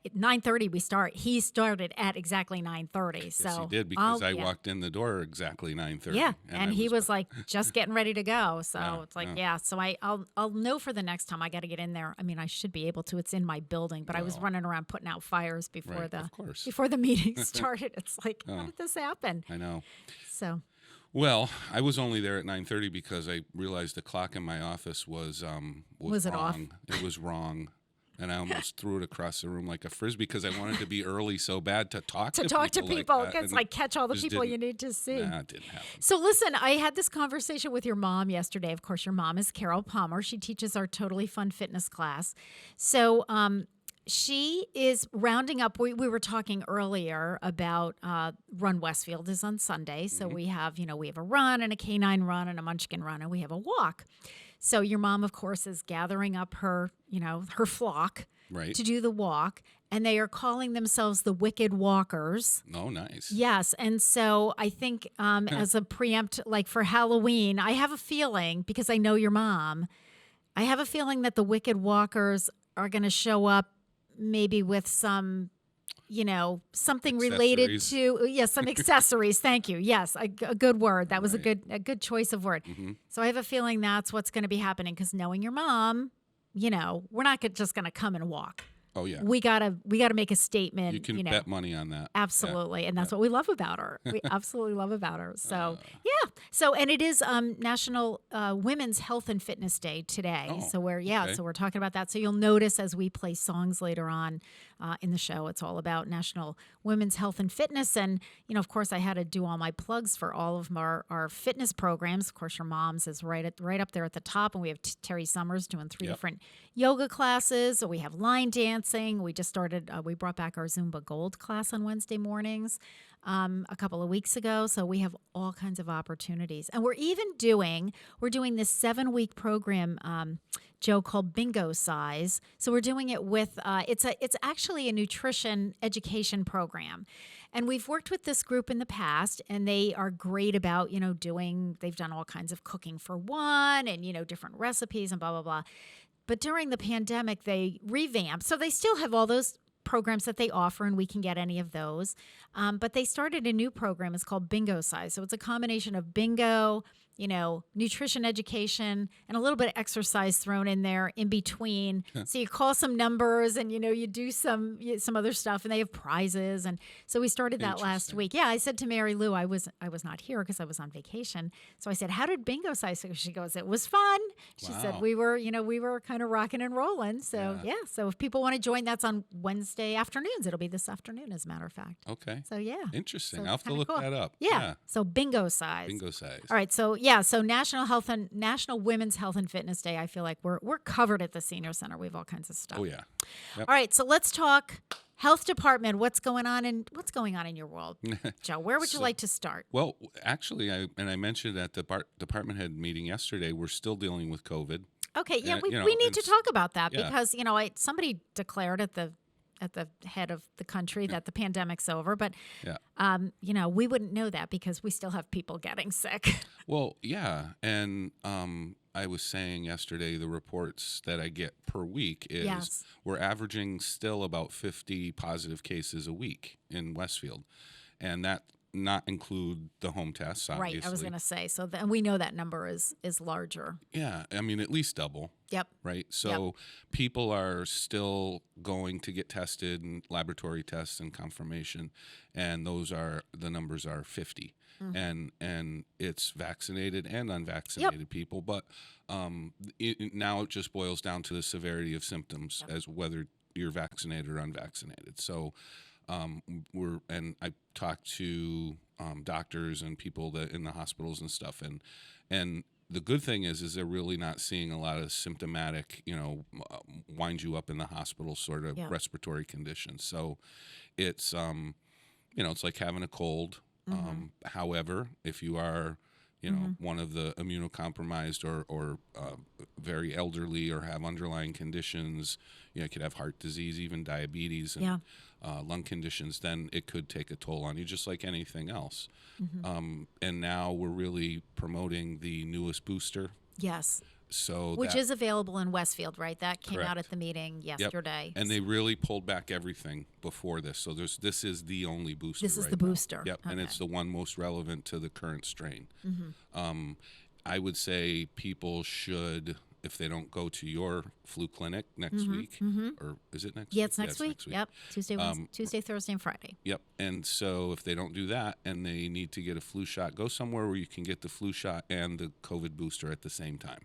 at 9:30 we start. He started at exactly 9:30. So yes, he did because I walked in the door exactly 9:30. Yeah, and he was just getting ready to go. So it's So I'll know for the next time. I got to get in there. I mean, I should be able to. It's in my building, but I was running around putting out fires before the meeting started. It's how did this happen? I know. So. Well, I was only there at 9:30 because I realized the clock in my office was it wrong. off? It was wrong. And I almost threw it across the room like a frisbee because I wanted to be early so bad to talk to people. It's catch all the people you need to see. Nah, it didn't happen. So listen, I had this conversation with your mom yesterday. Of course, your mom is Carol Palmer. She teaches our Totally Fun Fitness class. So she is rounding up. We were talking earlier about Run Westfield is on Sunday. So we have a run and a canine run and a munchkin run, and we have a walk. So your mom, of course, is gathering up her flock to do the walk, and they are calling themselves the Wicked Walkers. Oh, nice. Yes, and so I think as a preempt, for Halloween, I have a feeling, because I know your mom, I have a feeling that the Wicked Walkers are going to show up maybe with some... something related to some accessories. Thank you. Yes, a good word. That was a good choice of word. So I have a feeling that's what's going to be happening because knowing your mom, we're not just going to come and walk. Oh yeah, we gotta make a statement. You can bet money on that. Absolutely, and that's what we love about her. We absolutely love about her. So and it is National Women's Health and Fitness Day today. Oh, so we're talking about that. So you'll notice as we play songs later on in the show, it's all about National Women's Health and Fitness. And of course, I had to do all my plugs for all of our fitness programs. Of course, your mom's is right up there at the top, and we have Terry Summers doing 3 different yoga classes. So we have line dancing. We just started. We brought back our Zumba Gold class on Wednesday mornings a couple of weeks ago. So we have all kinds of opportunities, and we're doing this 7-week program, Joe, called Bingo Size. So we're doing it with it's actually a nutrition education program. And we've worked with this group in the past, and they are great about, they've done all kinds of cooking for one and, different recipes and blah, blah, blah. But during the pandemic, they revamped. So they still have all those programs that they offer, and we can get any of those. But they started a new program. It's called Bingo Size. So it's a combination of bingo, nutrition education, and a little bit of exercise thrown in there in between. So you call some numbers and, you do some other stuff, and they have prizes. And so we started that last week. Yeah, I said to Mary Lou, I was not here because I was on vacation. So I said, how did Bingo Size? So she goes, it was fun. She said, we were kind of rocking and rolling. So so if people want to join, that's on Wednesday afternoons. It'll be this afternoon, as a matter of fact. Okay. So interesting. So I'll have to look that up. Yeah. So Bingo Size. Bingo Size. All right. So yeah, so National Women's Health and Fitness Day. I feel like we're covered at the senior center. We have all kinds of stuff. Oh yeah. Yep. All right, so let's talk health department. What's going on in your world, Joe? Where would you like to start? Well, actually, I mentioned at the department head meeting yesterday, we're still dealing with COVID. Okay, yeah, we need to talk about that because somebody declared at the head of the country that the pandemic's over, but we wouldn't know that because we still have people getting sick. Well, yeah, and I was saying yesterday the reports that I get per week is we're averaging still about 50 positive cases a week in Westfield, and that not include the home tests, obviously. Right, I was going to say. So we know that number is larger. Yeah, I mean, at least double. Yep. Right? So people are still going to get tested and laboratory tests and confirmation, and the numbers are 50. Mm-hmm. And it's vaccinated and unvaccinated people. But now it just boils down to the severity of symptoms as whether you're vaccinated or unvaccinated. So I talked to doctors and people that in the hospitals and stuff, and the good thing is they're really not seeing a lot of symptomatic, wind you up in the hospital sort of respiratory conditions. So it's it's like having a cold. However, if you are one of the immunocompromised or very elderly or have underlying conditions, you could have heart disease, even diabetes and lung conditions, then it could take a toll on you just like anything else. Mm-hmm. And now we're really promoting the newest booster. Yes. So which is available in Westfield, right? That came correct. Out at the meeting yesterday. Yep. And they really pulled back everything before this. So this is the only booster. This is right the now. booster. Yep. Okay. And it's the one most relevant to the current strain. Mm-hmm. I would say people should, if they don't go to your flu clinic next week, or is it next week? Yeah, it's next week. Yep. Tuesday, Thursday, and Friday. Yep. And so if they don't do that and they need to get a flu shot, go somewhere where you can get the flu shot and the COVID booster at the same time.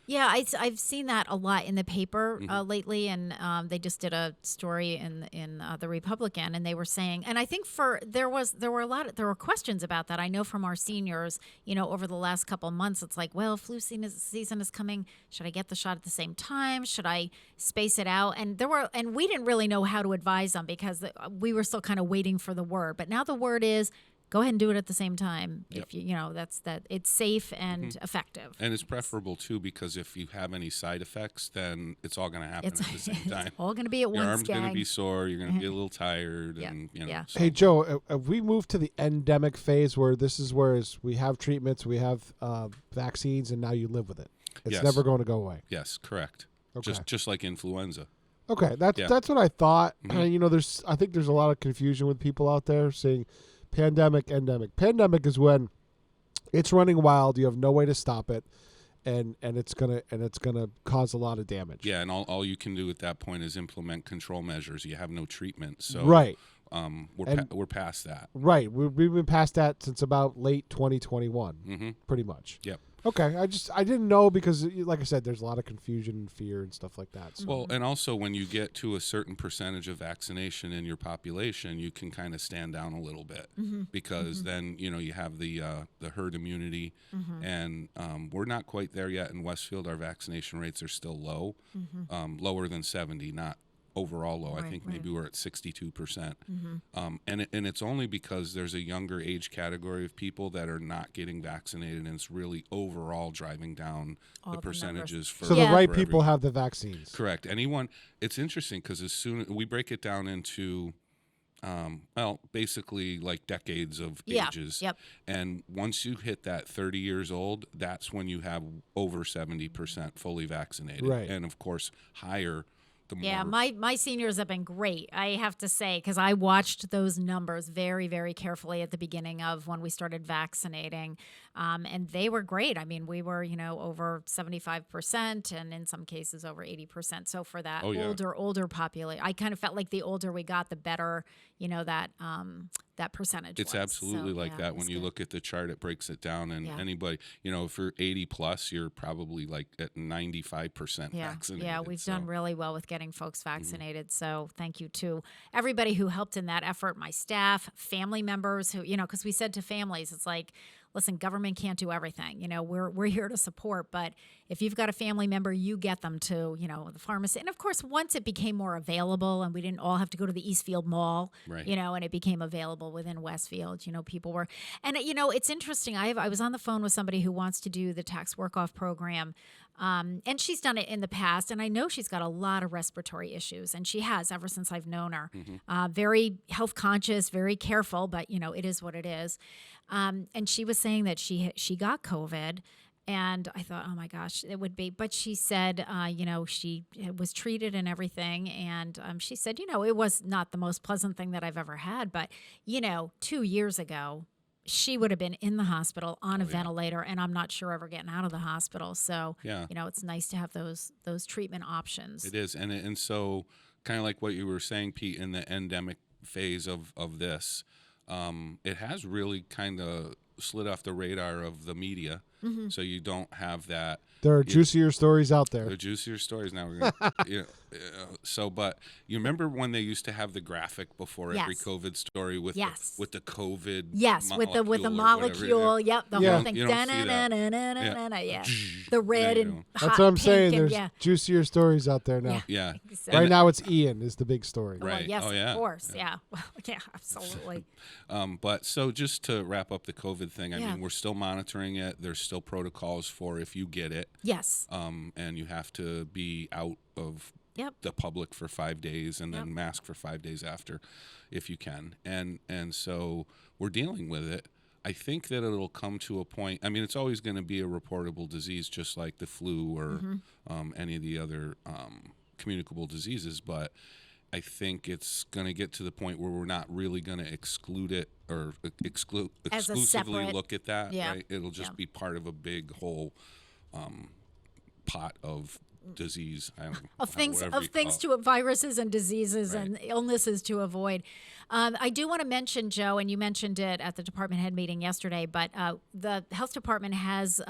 Yeah, I've seen that a lot in the paper lately, and they just did a story in the Republican, and they were saying, and I think there were questions about that. I know from our seniors, over the last couple of months, it's like, well, flu season is coming. Should I get the shot at the same time? Should I space it out? And we didn't really know how to advise them because we were still kind of waiting for the word. But now the word is, go ahead and do it at the same time. Yep. If it's safe and effective. And it's preferable too, because if you have any side effects, then it's all going to happen at the same time. It's all going to be at once. Your arm's going to be sore. You're going to be a little tired. Yeah. And So. Hey Joe, have we moved to the endemic phase where this is where we have treatments, we have vaccines, and now you live with it? It's never going to go away. Yes, correct. Okay. Just like influenza. Okay, that's what I thought. Mm-hmm. I think there's a lot of confusion with people out there saying pandemic, endemic. Pandemic is when it's running wild. You have no way to stop it, and it's gonna cause a lot of damage. Yeah, and all you can do at that point is implement control measures. You have no treatment, so right. We're past that. Right, we've been past that since about late 2021, pretty much. Yep. Okay, I didn't know because, like I said, there's a lot of confusion and fear and stuff like that. So. Well, and also when you get to a certain percentage of vaccination in your population, you can kind of stand down a little bit because then you have the herd immunity, and we're not quite there yet in Westfield. Our vaccination rates are still low, lower than 70, not overall low. I think maybe we're at 62%. And it's only because there's a younger age category of people that are not getting vaccinated, and it's really overall driving down the percentages for so the right for people everyone. have the vaccines. Correct. It's interesting because as soon we break it down into basically like decades of ages. Yep. And once you hit that 30 years old, that's when you have over 70% fully vaccinated. Right. And of course, higher. Yeah, my seniors have been great, I have to say, because I watched those numbers very, very carefully at the beginning of when we started vaccinating, and they were great. I mean, we were, over 75% and in some cases over 80%. So for that older population, I kind of felt like the older we got, the better, that percentage It's was. absolutely like that. When you look at the chart, it breaks it down, and anybody, if you're 80 plus, you're probably like at 95% vaccinated. Yeah, we've done really well with getting folks vaccinated. So thank you to everybody who helped in that effort, my staff, family members who, because we said to families, it's like, listen, government can't do everything. We're here to support, but if you've got a family member, you get them to, the pharmacy. And of course, once it became more available and we didn't all have to go to the Eastfield Mall, Right. And it became available within Westfield, people were, and it's interesting. I was on the phone with somebody who wants to do the tax work-off program. And she's done it in the past, and I know she's got a lot of respiratory issues, and she has ever since I've known her. Very health conscious, very careful, but it is what it is. And she was saying that she got COVID, and I thought, oh my gosh, it would be. But she said, she was treated and everything, and she said, it was not the most pleasant thing that I've ever had, but 2 years ago, she would have been in the hospital on a ventilator, and I'm not sure ever getting out of the hospital. So, it's nice to have those treatment options. It is. And so kind of like what you were saying, Pete, in the endemic phase of this, it has really kind of slid off the radar of the media. So you don't have that. There are juicier stories out there. There are juicier stories now. We're gonna, but you remember when they used to have the graphic before every COVID story with the COVID with the molecule. Yep, the whole thing. You don't see that. The red and hot. That's what I'm saying. And, There's juicier stories out there now. Yeah. Exactly. Right now it's Ian is the big story. Right. Yes, of course. Yeah. Yeah, absolutely. But so just to wrap up the COVID thing, I mean, we're still monitoring it. There's still protocols for if you get it. Yes. And you have to be out of the public for 5 days and then mask for 5 days after if you can. And so we're dealing with it. I think that it'll come to a point. I mean, it's always going to be a reportable disease, just like the flu or any of the other communicable diseases. But I think it's going to get to the point where we're not really going to exclude it or exclusively look at that. Right? It'll just be part of a big whole pot of disease. Of things to viruses and diseases and illnesses to avoid. I do want to mention, Joe, and you mentioned it at the department head meeting yesterday, but the health department has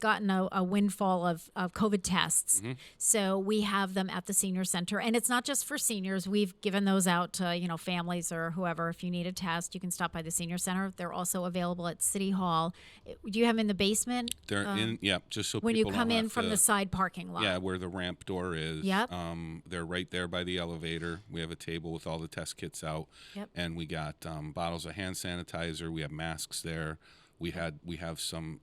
gotten a windfall of COVID tests. So we have them at the senior center, and it's not just for seniors. We've given those out to families or whoever. If you need a test, you can stop by the senior center. They're also available at City Hall. Do you have them in the basement? They're just so when people you come don't in have from to, the side parking lot. Yeah, where the ramp door is. Yep. They're right there by the elevator. We have a table with all the test kits out. Yep. And we got bottles of hand sanitizer. We have masks there. We have some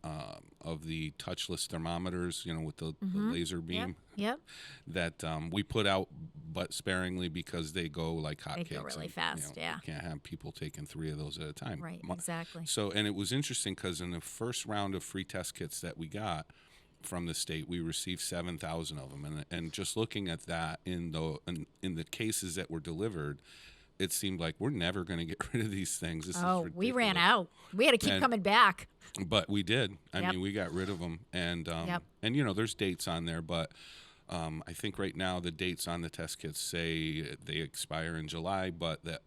of the touchless thermometers, with the laser beam. Yep. That we put out, but sparingly because they go like hotcakes. They go really fast. You can't have people taking 3 of those at a time. Right. Exactly. So, and it was interesting because in the first round of free test kits that we got from the state, we received 7,000 of them, and just looking at that in the cases that were delivered, it seemed like we're never going to get rid of these things. This is ridiculous. We ran out. We had to keep coming back. But we did. I mean, we got rid of them, and there's dates on there, but I think right now the dates on the test kits say they expire in July, but the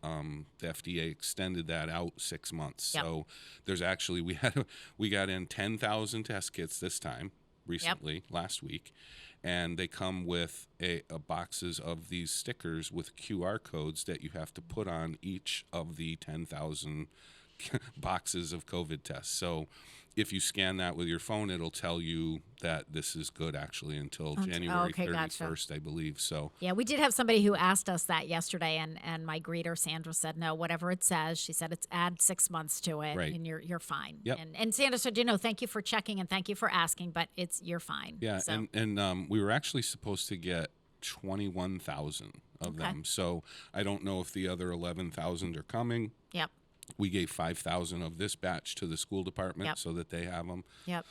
FDA extended that out 6 months. Yep. So there's actually we got in 10,000 test kits this time. Recently, last week, and they come with a boxes of these stickers with QR codes that you have to put on each of the 10,000 boxes of COVID tests. So if you scan that with your phone, it'll tell you that this is good actually until January 31st, I believe. So yeah, we did have somebody who asked us that yesterday, and my greeter Sandra said no, whatever it says. She said add 6 months to it, and you're fine. Yep. And Sandra said, thank you for checking and thank you for asking, but you're fine. Yeah, so. and we were actually supposed to get 21,000 of them. So I don't know if the other 11,000 are coming. Yep. We gave 5,000 of this batch to the school department so that they have them. Yep.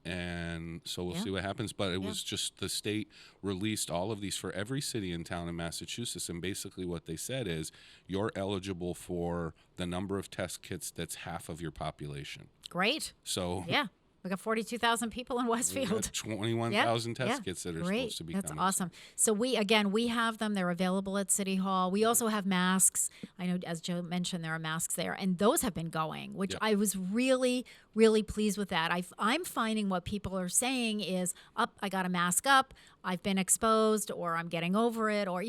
And so we'll see what happens. But it was just the state released all of these for every city and town in Massachusetts. And basically what they said is you're eligible for the number of test kits that's half of your population. Great. So yeah. We got 42,000 people in Westfield. 21,000 test kits that are supposed to be That's coming. awesome. So we have them. They're available at City Hall. We also have masks. I know, as Joe mentioned, there are masks there. And those have been going, which I was really, really pleased with that. I'm finding what people are saying is, I got to mask up. I've been exposed, or I'm getting over it, or,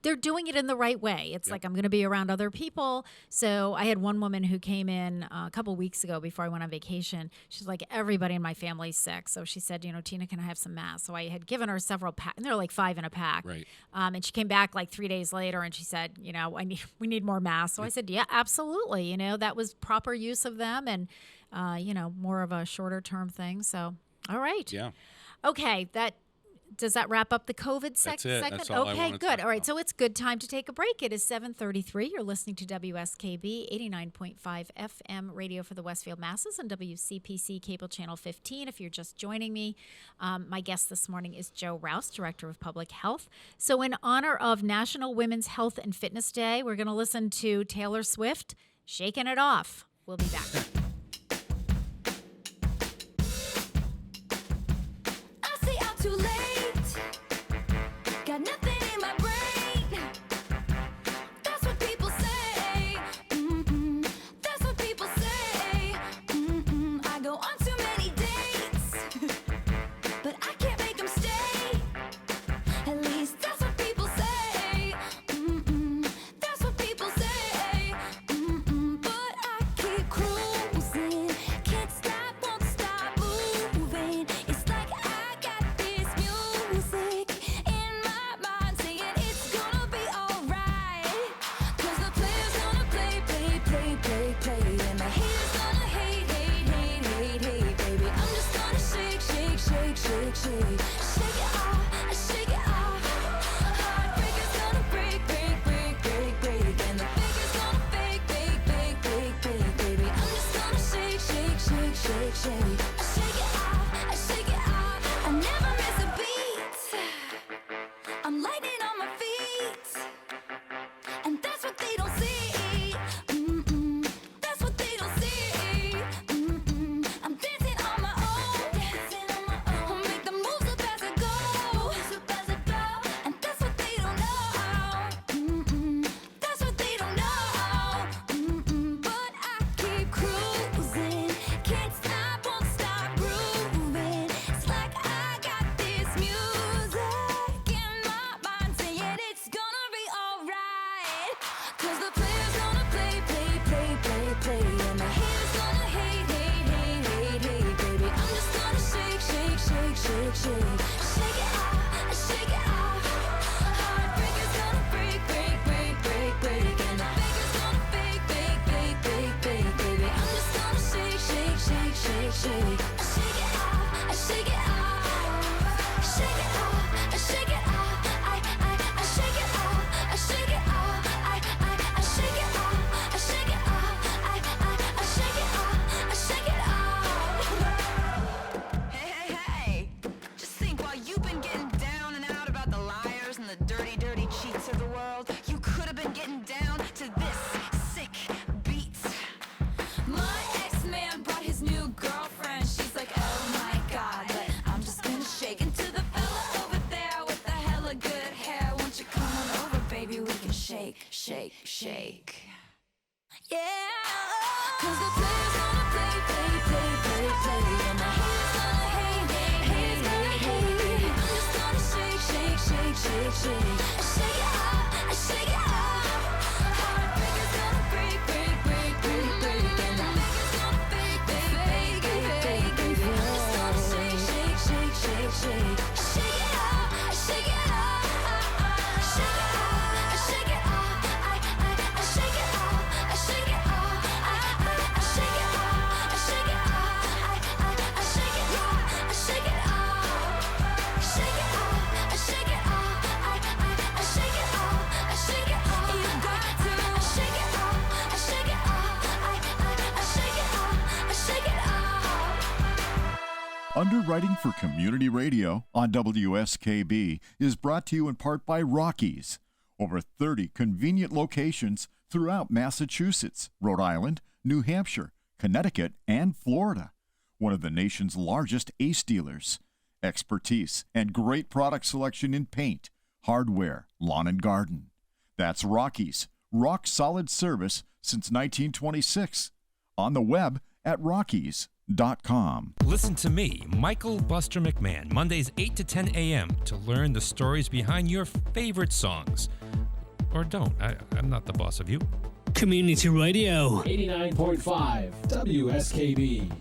they're doing it in the right way. It's like, I'm going to be around other people. So I had one woman who came in a couple weeks ago before I went on vacation. She's like, everybody in my family's sick. So she said, Tina, can I have some masks? So I had given her several packs, and they're like 5 in a pack. Right. And she came back like 3 days later and she said, we need more masks. So I said, yeah, absolutely. That was proper use of them, and, more of a shorter term thing. So, all right. Yeah. Okay. Does that wrap up the COVID segment? That's all I okay, wanted to good. talk All right, about. so it's good time to take a break. It is 7:33. You're listening to WSKB 89.5 FM radio for the Westfield masses and WCPC cable channel 15. If you're just joining me, my guest this morning is Joe Rouse, Director of Public Health. So in honor of National Women's Health and Fitness Day, we're going to listen to Taylor Swift, Shaking It Off. We'll be back. Underwriting for Community Radio on WSKB is brought to you in part by Rockies. Over 30 convenient locations throughout Massachusetts, Rhode Island, New Hampshire, Connecticut, and Florida. One of the nation's largest ACE dealers. Expertise and great product selection in paint, hardware, lawn and garden. That's Rockies. Rock solid service since 1926. On the web at Rockies.com. WSFD-LP.com. Listen to me, Michael Buster McMahon, Mondays 8 to 10 a.m. to learn the stories behind your favorite songs. Or don't. I'm not the boss of you. Community Radio. 89.5 WSKB.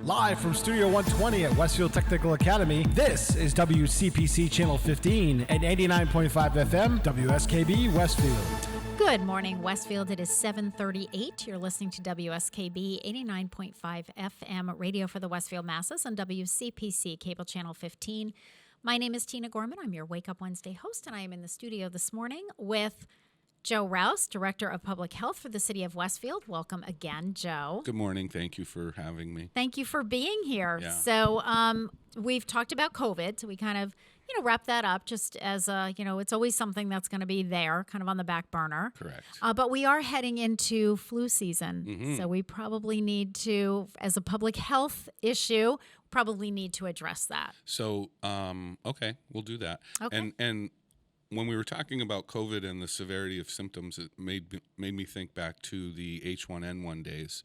Live from Studio 120 at Westfield Technical Academy, this is WCPC Channel 15 and 89.5 FM, WSKB Westfield. Good morning, Westfield. It is 7:38. You're listening to WSKB 89.5 FM radio for the Westfield Masses on WCPC Cable Channel 15. My name is Tina Gorman. I'm your Wake Up Wednesday host, and I am in the studio this morning with Joe Rouse, Director of Public Health for the City of Westfield. Welcome again, Joe. Good morning. Thank you for having me. Thank you for being here. Yeah. So we've talked about COVID, so we kind of wrap that up just as, it's always something that's going to be there, kind of on the back burner. Correct. But we are heading into flu season, Mm-hmm. so we probably need to, as a public health issue, probably need to address that. So, okay, we'll do that. Okay. And when we were talking about COVID and the severity of symptoms, it made me think back to the H1N1 days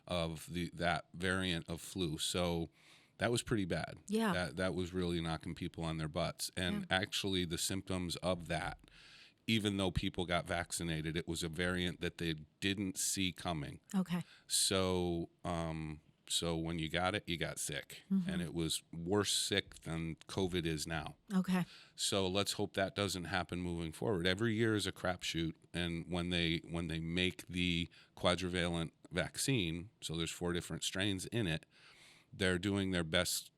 of that variant of flu. So that was pretty bad. Yeah. That was really knocking people on their butts. And actually the symptoms of that, even though people got vaccinated, it was a variant that they didn't see coming. Okay. So so when you got it, you got sick. Mm-hmm. And it was worse sick than COVID is now. Okay. So let's hope that doesn't happen moving forward. Every year is a crapshoot, and when they make the quadrivalent vaccine, so there's 4 different strains in it, they're doing their best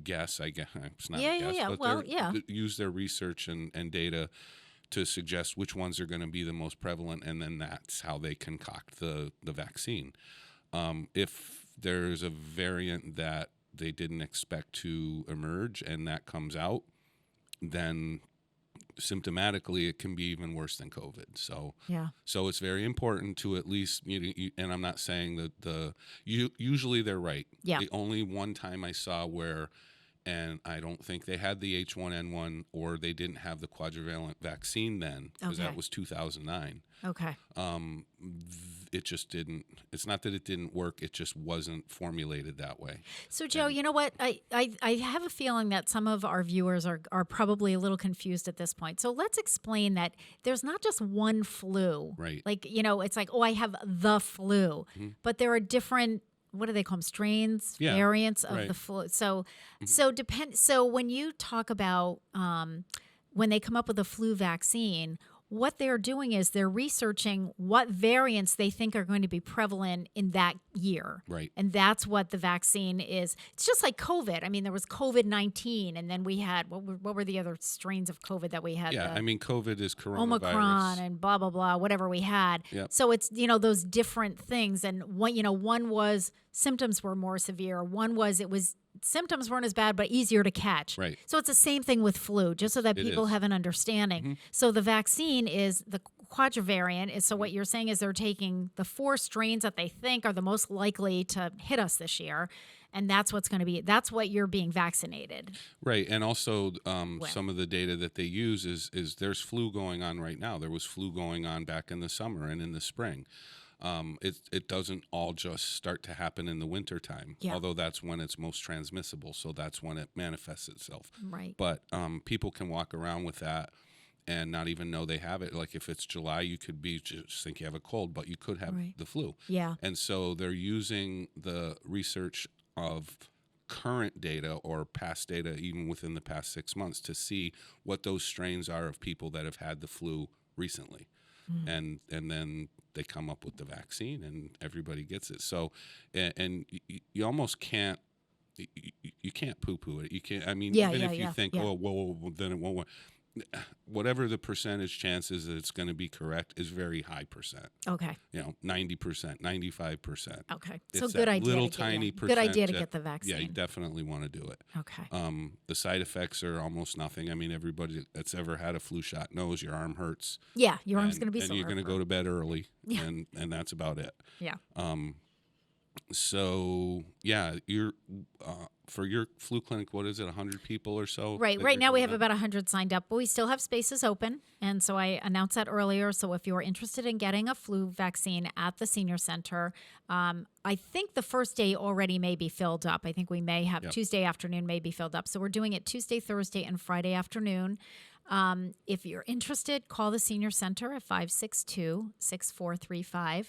guess. I guess it's not a guess, but well, use their research and data to suggest which ones are going to be the most prevalent, and then that's how they concoct the vaccine. If there's a variant that they didn't expect to emerge and that comes out, then symptomatically it can be even worse than COVID. So it's very important to at least, and I'm not saying that usually they're right. Yeah. The only one time I saw where, and I don't think they had the H1N1 or they didn't have the quadrivalent vaccine then, because that was 2009. Okay. It just didn't. It's not that it didn't work. It just wasn't formulated that way. So, Joe, you know what? I have a feeling that some of our viewers are probably a little confused at this point. So let's explain that there's not just one flu. Right. Like, it's like, oh, I have the flu. Mm-hmm. But there are different, what do they call them? Strains, variants of the flu. So, So when you talk about when they come up with a flu vaccine, what they're doing is they're researching what variants they think are going to be prevalent in that year. Right. And that's what the vaccine is. It's just like COVID. I mean, there was COVID-19, and then we had, what were the other strains of COVID that we had? Yeah, COVID is coronavirus. Omicron and blah, blah, blah, whatever we had. Yep. So it's, those different things. And one was symptoms were more severe. One was symptoms weren't as bad, but easier to catch. Right. So it's the same thing with flu, just so that people have an understanding. Mm-hmm. So the vaccine is the quadrivalent. So what you're saying is they're taking the 4 strains that they think are the most likely to hit us this year. And that's that's what you're being vaccinated. Right. And also some of the data that they use is there's flu going on right now. There was flu going on back in the summer and in the spring. It doesn't all just start to happen in the wintertime, although that's when it's most transmissible. So that's when it manifests itself. Right. But people can walk around with that and not even know they have it. Like if it's July, you could just think you have a cold, but you could have the flu. Yeah. And so they're using the research of current data or past data, even within the past 6 months, to see what those strains are of people that have had the flu recently. And then they come up with the vaccine and everybody gets it. So, and you almost can't, you can't poo-poo it. You can't, I mean, even if you think, oh, well, then it won't work. Whatever the percentage chances that it's going to be correct is very high percent. Okay. 90%, 95%. Okay. It's so good idea. Little tiny percent. Good idea to get the vaccine. Yeah, you definitely want to do it. Okay. The side effects are almost nothing. I mean, everybody that's ever had a flu shot knows your arm hurts. Yeah, your arm's going to be sore. And you're going to go to bed early. Yeah. And that's about it. Yeah. So yeah, you're for your flu clinic. What is it? 100 people or so? Right. that Right you're now we doing have it? about 100 signed up, but we still have spaces open. And so I announced that earlier. So if you're interested in getting a flu vaccine at the senior center, I think the first day already may be filled up. I think we may have Tuesday afternoon may be filled up. So we're doing it Tuesday, Thursday, and Friday afternoon. If you're interested, call the senior center at 562-6435.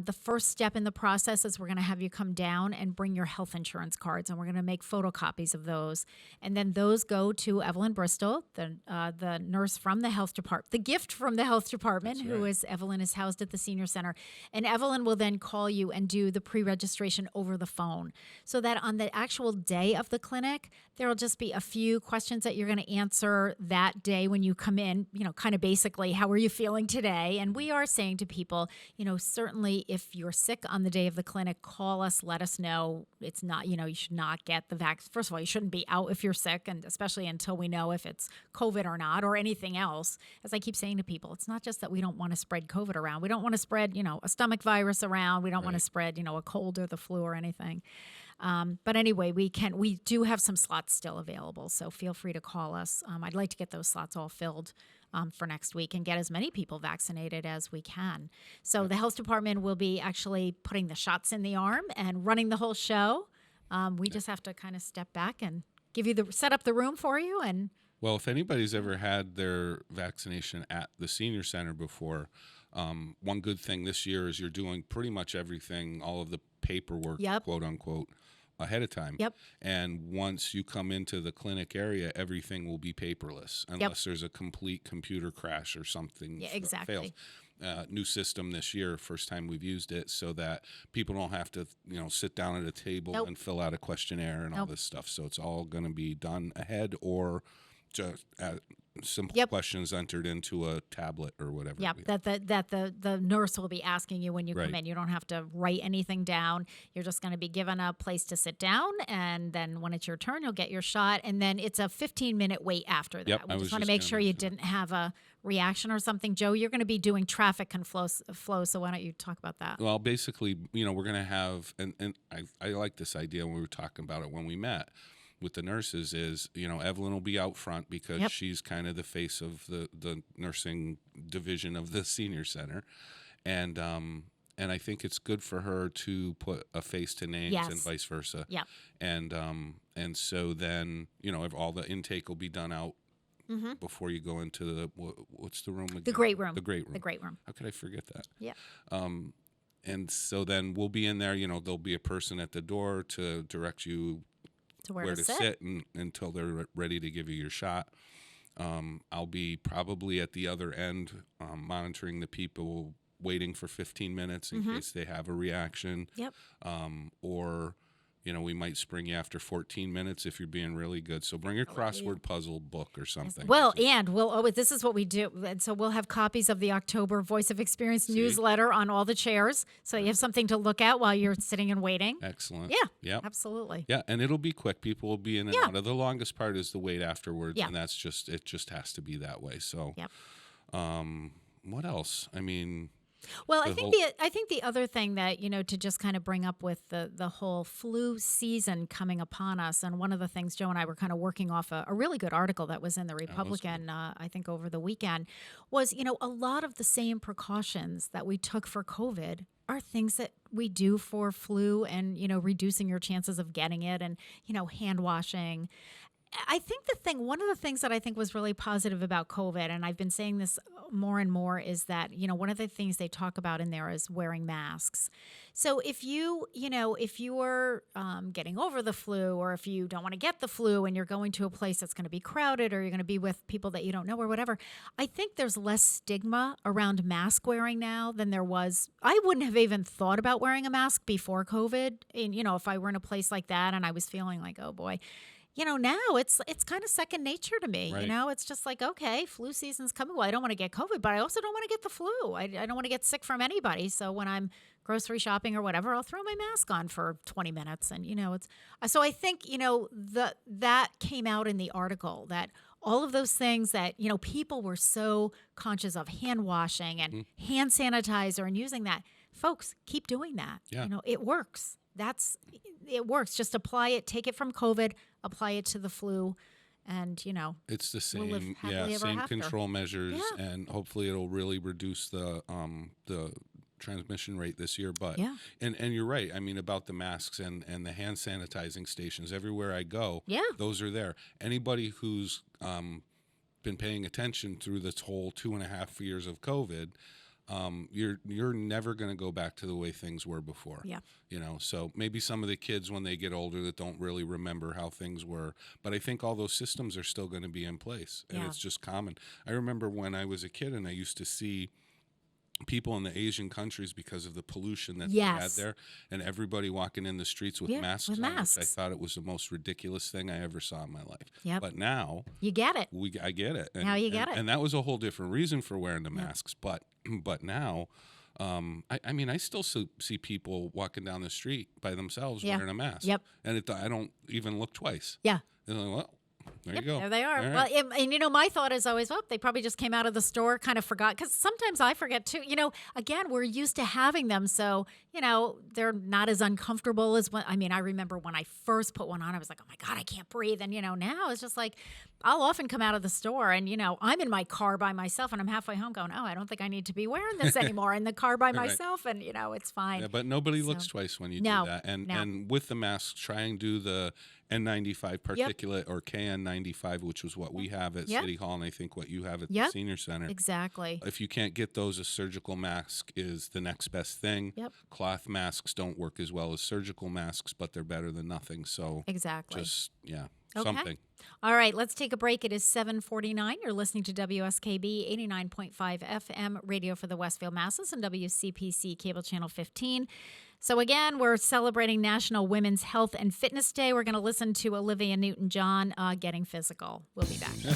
The first step in the process is we're going to have you come down and bring your health insurance cards, and we're going to make photocopies of those. And then those go to Evelyn Bristol, the nurse from the health department, the gift from the health department, Evelyn is housed at the senior center. And Evelyn will then call you and do the pre-registration over the phone, so that on the actual day of the clinic, there will just be a few questions that you're going to answer that day when you come in, kind of basically, how are you feeling today? And we are saying to people, certainly if you're sick on the day of the clinic, call us, let us know. It's not, you should not get the vaccine. First of all, you shouldn't be out if you're sick, and especially until we know if it's COVID or not or anything else. As I keep saying to people, it's not just that we don't want to spread COVID around. We don't want to spread, a stomach virus around. We don't want to spread, a cold or the flu or anything. But anyway, we do have some slots still available, so feel free to call us. I'd like to get those slots all filled for next week and get as many people vaccinated as we can. So the health department will be actually putting the shots in the arm and running the whole show. We just have to kind of step back and set up the room for you. And Well, if anybody's ever had their vaccination at the senior center before, one good thing this year is you're doing pretty much everything, all of the paperwork, quote unquote, ahead of time. And once you come into the clinic area, everything will be paperless unless there's a complete computer crash or something fails. New system this year, first time we've used it, so that people don't have to, sit down at a table and fill out a questionnaire and all this stuff. So it's all going to be done ahead or just simple questions entered into a tablet or whatever. That the nurse will be asking you when you come in. You don't have to write anything down. You're just going to be given a place to sit down, and then when it's your turn, you'll get your shot, and then it's a 15-minute wait after that. We just want to make sure you didn't have a reaction or something. Joe, you're going to be doing traffic and flow, so why don't you talk about that? Well, basically, we're going to have, and I like this idea when we were talking about it when we met with the nurses is, Evelyn will be out front because she's kind of the face of the nursing division of the senior center. And I think it's good for her to put a face to names and vice versa. And so then, all the intake will be done out before you go into what's the room again? The great room. The great room. The great room. How could I forget that? And so then we'll be in there, there'll be a person at the door to direct you to where to sit until they're ready to give you your shot. I'll be probably at the other end monitoring the people waiting for 15 minutes in case they have a reaction. Or, we might spring you after 14 minutes if you're being really good. So bring a crossword puzzle book or something. Well, and this is what we do. And so we'll have copies of the October Voice of Experience newsletter on all the chairs. So you have something to look at while you're sitting and waiting. Excellent. Yeah, absolutely. Yeah, and it'll be quick. People will be in and out. The longest part is the wait afterwards, and it just has to be that way. So, what else? I mean... Well, I think the other thing that, to just kind of bring up with the whole flu season coming upon us, and one of the things Joe and I were kind of working off a really good article that was in the Republican, I think over the weekend, was, a lot of the same precautions that we took for COVID are things that we do for flu and, reducing your chances of getting it and, hand washing. I think one of the things that I think was really positive about COVID, and I've been saying this more and more, is that, one of the things they talk about in there is wearing masks. So if you're getting over the flu, or if you don't want to get the flu and you're going to a place that's going to be crowded, or you're going to be with people that you don't know or whatever, I think there's less stigma around mask wearing now than there was. I wouldn't have even thought about wearing a mask before COVID. And, if I were in a place like that and I was feeling like, oh boy, now it's kind of second nature to me. It's just like, okay, flu season's coming. Well, I don't want to get COVID, but I also don't want to get the flu. I don't want to get sick from anybody. So when I'm grocery shopping or whatever, I'll throw my mask on for 20 minutes. And, so I think, that came out in the article that all of those things that, people were so conscious of, hand washing and hand sanitizer and using that. Folks, keep doing that. Yeah. It works. It works. Just apply it, take it from COVID, apply it to the flu. And, it's the we'll live same, happily ever same after. control measures, Yeah. and hopefully it'll really reduce the transmission rate this year. But and you're right. I mean, about the masks and the hand sanitizing stations everywhere I go. Yeah, those are there. Anybody who's been paying attention through this whole 2.5 years of COVID. You're never going to go back to the way things were before. Yeah. So maybe some of the kids when they get older that don't really remember how things were, but I think all those systems are still going to be in place, and it's just common. I remember when I was a kid and I used to see people in the Asian countries because of the pollution that they had there, and everybody walking in the streets with masks on. I thought it was the most ridiculous thing I ever saw in my life. Yep. But now you get it. I get it. And, now you get it. And that was a whole different reason for wearing the masks. But now, I mean, I still see people walking down the street by themselves wearing a mask. Yep. And I don't even look twice. Yeah. And I'm like, well, there you go. There they are. All Well, right. and my thought is always, they probably just came out of the store, kind of forgot, because sometimes I forget too. Again, we're used to having them, so they're not as uncomfortable as when. I mean, I remember when I first put one on, I was like, oh my God, I can't breathe. And now it's just like, I'll often come out of the store and I'm in my car by myself, and I'm halfway home going, oh, I don't think I need to be wearing this anymore in the car by myself, and it's fine. Yeah, but nobody looks twice when you do that. And with the masks, try and do the N95 particulate or KN95, which was what we have at City Hall, and I think what you have at the Senior Center. Exactly. If you can't get those, a surgical mask is the next best thing. Yep. Cloth masks don't work as well as surgical masks, but they're better than nothing. So exactly. Just Okay. something. All right, let's take a break. It is 7:49. You're listening to WSKB 89.5 FM radio for the Westfield Masses and WCPC cable channel 15. So again, we're celebrating National Women's Health and Fitness Day. We're going to listen to Olivia Newton-John, Getting Physical. We'll be back. Yeah.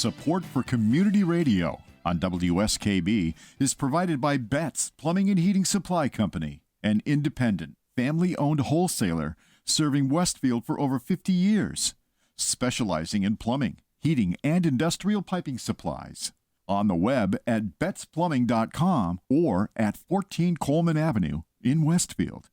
Support for community radio on WSKB is provided by Betts Plumbing and Heating Supply Company, an independent, family-owned wholesaler serving Westfield for over 50 years, specializing in plumbing, heating, and industrial piping supplies. On the web at bettsplumbing.com or at 14 Coleman Avenue in Westfield.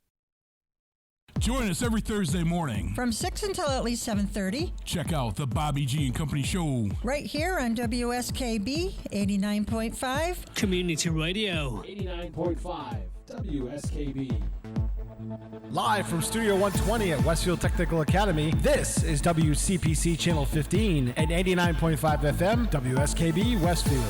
Join us every Thursday morning from 6 until at least 7:30. Check out the Bobby G and Company Show right here on WSKB 89.5 Community Radio. 89.5 WSKB. Live from Studio 120 at Westfield Technical Academy, this is WCPC Channel 15 and 89.5 FM WSKB Westfield.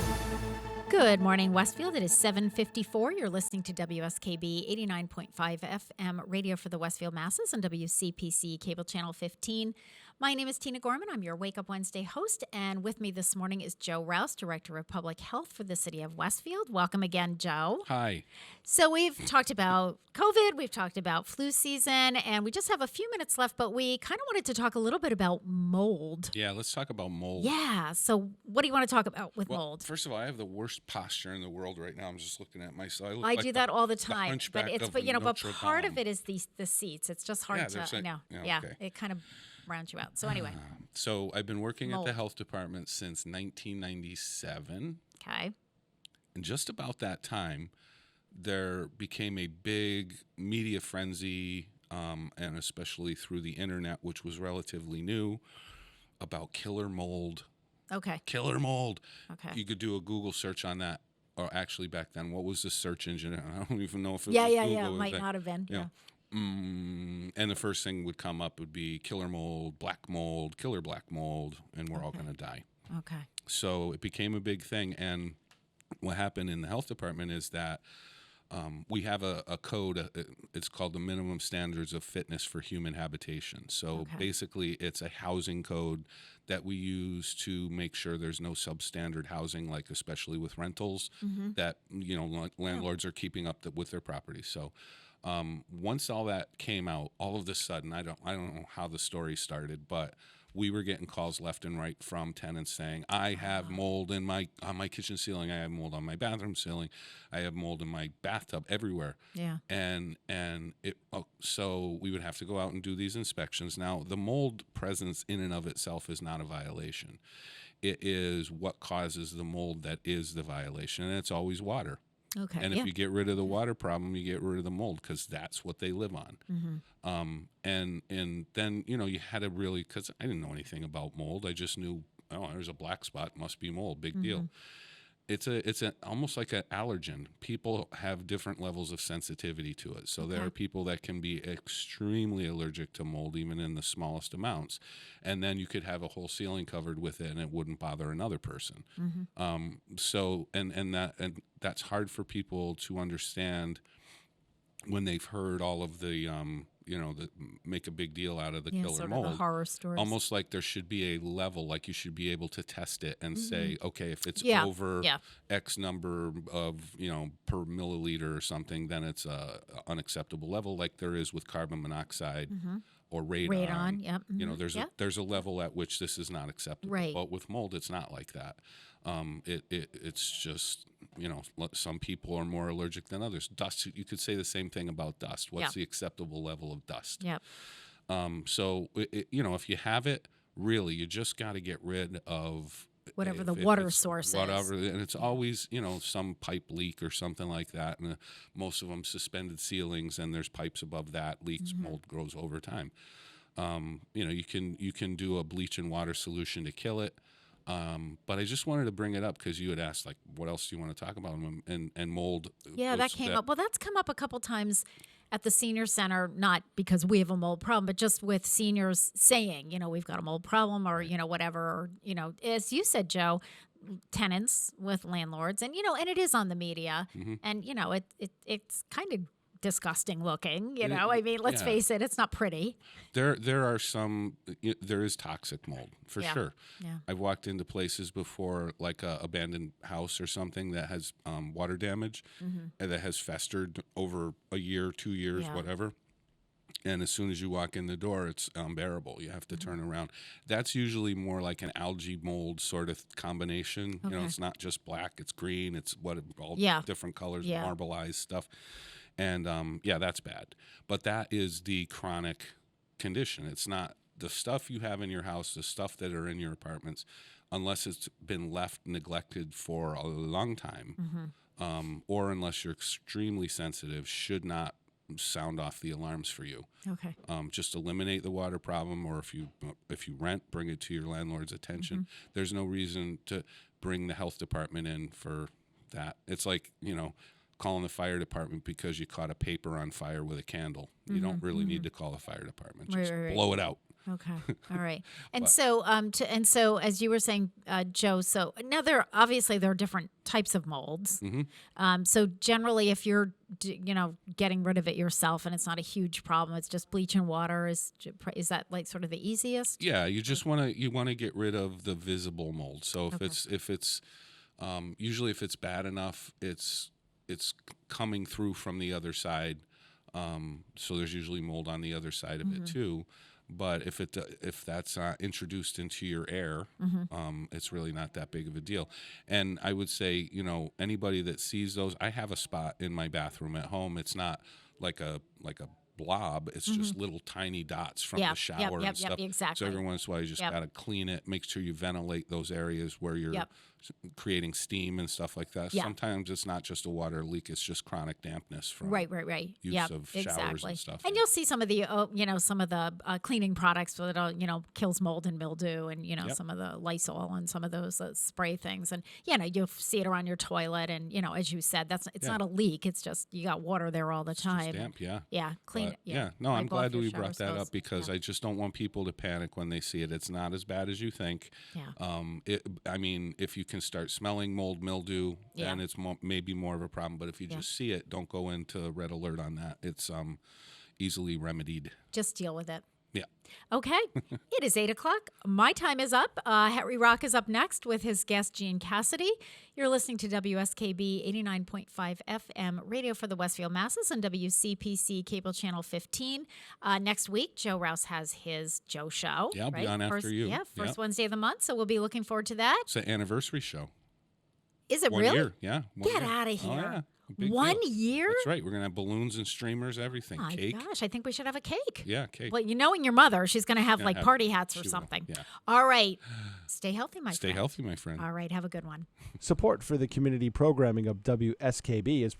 Good morning, Westfield. It is 7:54. You're listening to WSKB 89.5 FM radio for the Westfield masses on WCPC Cable Channel 15. My name is Tina Gorman. I'm your Wake Up Wednesday host, and with me this morning is Joe Rouse, Director of Public Health for the City of Westfield. Welcome again, Joe. Hi. So we've talked about COVID, we've talked about flu season, and we just have a few minutes left, but we kind of wanted to talk a little bit about mold. Yeah, let's talk about mold. Yeah, so what do you want to talk about with mold? First of all, I have the worst posture in the world right now. I'm just looking at myself. I do that all the time, but it's but part of it is the seats. It's just hard to know. Yeah, okay. It kind of rounds you out. So anyway. So I've been working mold. at the health department since 1997. Okay. And just about that time, there became a big media frenzy, and especially through the internet, which was relatively new, about killer mold. Okay. Killer mold. Okay. You could do a Google search on that. Or actually back then, what was the search engine? I don't even know if it was Google. Yeah. It might not have been. Yeah. And the first thing would come up would be killer mold, black mold, killer black mold, and we're all going to die. Okay. So it became a big thing. And what happened in the health department is that we have a code. It's called the Minimum Standards of Fitness for Human Habitation. So basically, it's a housing code that we use to make sure there's no substandard housing, like especially with rentals, that landlords are keeping up with their property. So once all that came out, all of a sudden, I don't know how the story started, but we were getting calls left and right from tenants saying, I have mold on my kitchen ceiling, I have mold on my bathroom ceiling, I have mold in my bathtub, everywhere. Yeah. And so we would have to go out and do these inspections. Now, the mold presence in and of itself is not a violation. It is what causes the mold that is the violation, and it's always water. Okay. And if you get rid of the water problem, you get rid of the mold, because that's what they live on. And then, you had to really, because I didn't know anything about mold. I just knew, there's a black spot, must be mold, big deal. It's almost like an allergen. People have different levels of sensitivity to it. So there are people that can be extremely allergic to mold, even in the smallest amounts. And then you could have a whole ceiling covered with it, and it wouldn't bother another person. So that's hard for people to understand when they've heard all of the make a big deal out of the killer sort mold. Of the horror stories. Almost like there should be a level, like you should be able to test it and say, okay, if it's over X number of, per milliliter or something, then it's a unacceptable level, like there is with carbon monoxide or radon. There's a level at which this is not acceptable. Right. But with mold, it's not like that. It's just, some people are more allergic than others. Dust, you could say the same thing about dust. What's the acceptable level of dust? Yep. So, if you have it, really, you just got to get rid of whatever the water source is. And it's always, some pipe leak or something like that. And most of them suspended ceilings, and there's pipes above that. Leaks, mold grows over time. You can do a bleach and water solution to kill it. But I just wanted to bring it up because you had asked, like, what else do you want to talk about? And mold. Yeah, that came up. Well, that's come up a couple times at the senior center, not because we have a mold problem, but just with seniors saying, we've got a mold problem, or, whatever, or, as you said, Joe, tenants with landlords, and, and it is on the media, and, it's kind of disgusting looking, I mean, let's face it, it's not pretty. There are some, there is toxic mold for sure. Yeah. I've walked into places before, like a abandoned house or something that has water damage and that has festered over a year, 2 years, whatever. And as soon as you walk in the door, it's unbearable. You have to turn around. That's usually more like an algae mold sort of combination. You know, Okay. it's not just black, it's green, it's all Yeah. different colors, Yeah. marbleized stuff. And yeah, that's bad. But that is the chronic condition. It's not the stuff you have in your house, the stuff that are in your apartments, unless it's been left neglected for a long time, or unless you're extremely sensitive, should not sound off the alarms for you. Okay. Just eliminate the water problem, or if you rent, bring it to your landlord's attention. There's no reason to bring the health department in for that. It's like, you know, calling the fire department because you caught a paper on fire with a candle. You don't really need to call the fire department. Just Right. blow it out. Okay. All right. And But- so as you were saying, Joe, so now there are different types of molds. So generally, if you're getting rid of it yourself and it's not a huge problem, it's just bleach and water. Is that like sort of the easiest? Yeah, you just want to get rid of the visible mold. So if it's usually if it's bad enough, it's coming through from the other side. So there's usually mold on the other side of it too. But if that's not introduced into your air, it's really not that big of a deal. And I would say, you know, anybody that sees those, I have a spot in my bathroom at home. It's not like a blob. It's just little tiny dots from the shower and stuff. Exactly. So every once in a while, you just got to clean it. Make sure you ventilate those areas where you're creating steam and stuff like that. Yeah. Sometimes it's not just a water leak; it's just chronic dampness from Right. use of showers and stuff. And you'll see some of the cleaning products that kills mold and mildew, and some of the Lysol and some of those spray things, and you'll see it around your toilet, and as you said, it's not a leak; it's just you got water there all the time. Damp, clean but, it. Yeah, no, I'm wipe glad off that your we brought shower that hose. up because I just don't want people to panic when they see it. It's not as bad as you think. Yeah. I mean, if you can start smelling mold, mildew, then it's maybe more of a problem. But if you just see it, don't go into red alert on that. It's easily remedied. Just deal with it. Yeah. Okay. It is 8 o'clock. My time is up. Harry Rock is up next with his guest, Gene Cassidy. You're listening to WSKB 89.5 FM radio for the Westfield Masses and WCPC cable channel 15. Next week, Joe Rouse has his Joe Show. Yeah, I'll be on after you. Yeah, first Yep. Wednesday of the month. So we'll be looking forward to that. It's an anniversary show. Is it 1 really? year, yeah. Get out of Oh, here. yeah. Big 1 deal. year? That's right. We're going to have balloons and streamers, everything. My Cake. gosh, I think we should have a cake. Yeah, cake. Well, knowing your mother, she's going to have Gonna have- party hats or she will, something. yeah. All right. Stay healthy, my friend. Stay healthy, my friend. All right. Have a good one. Support for the community programming of WSKB is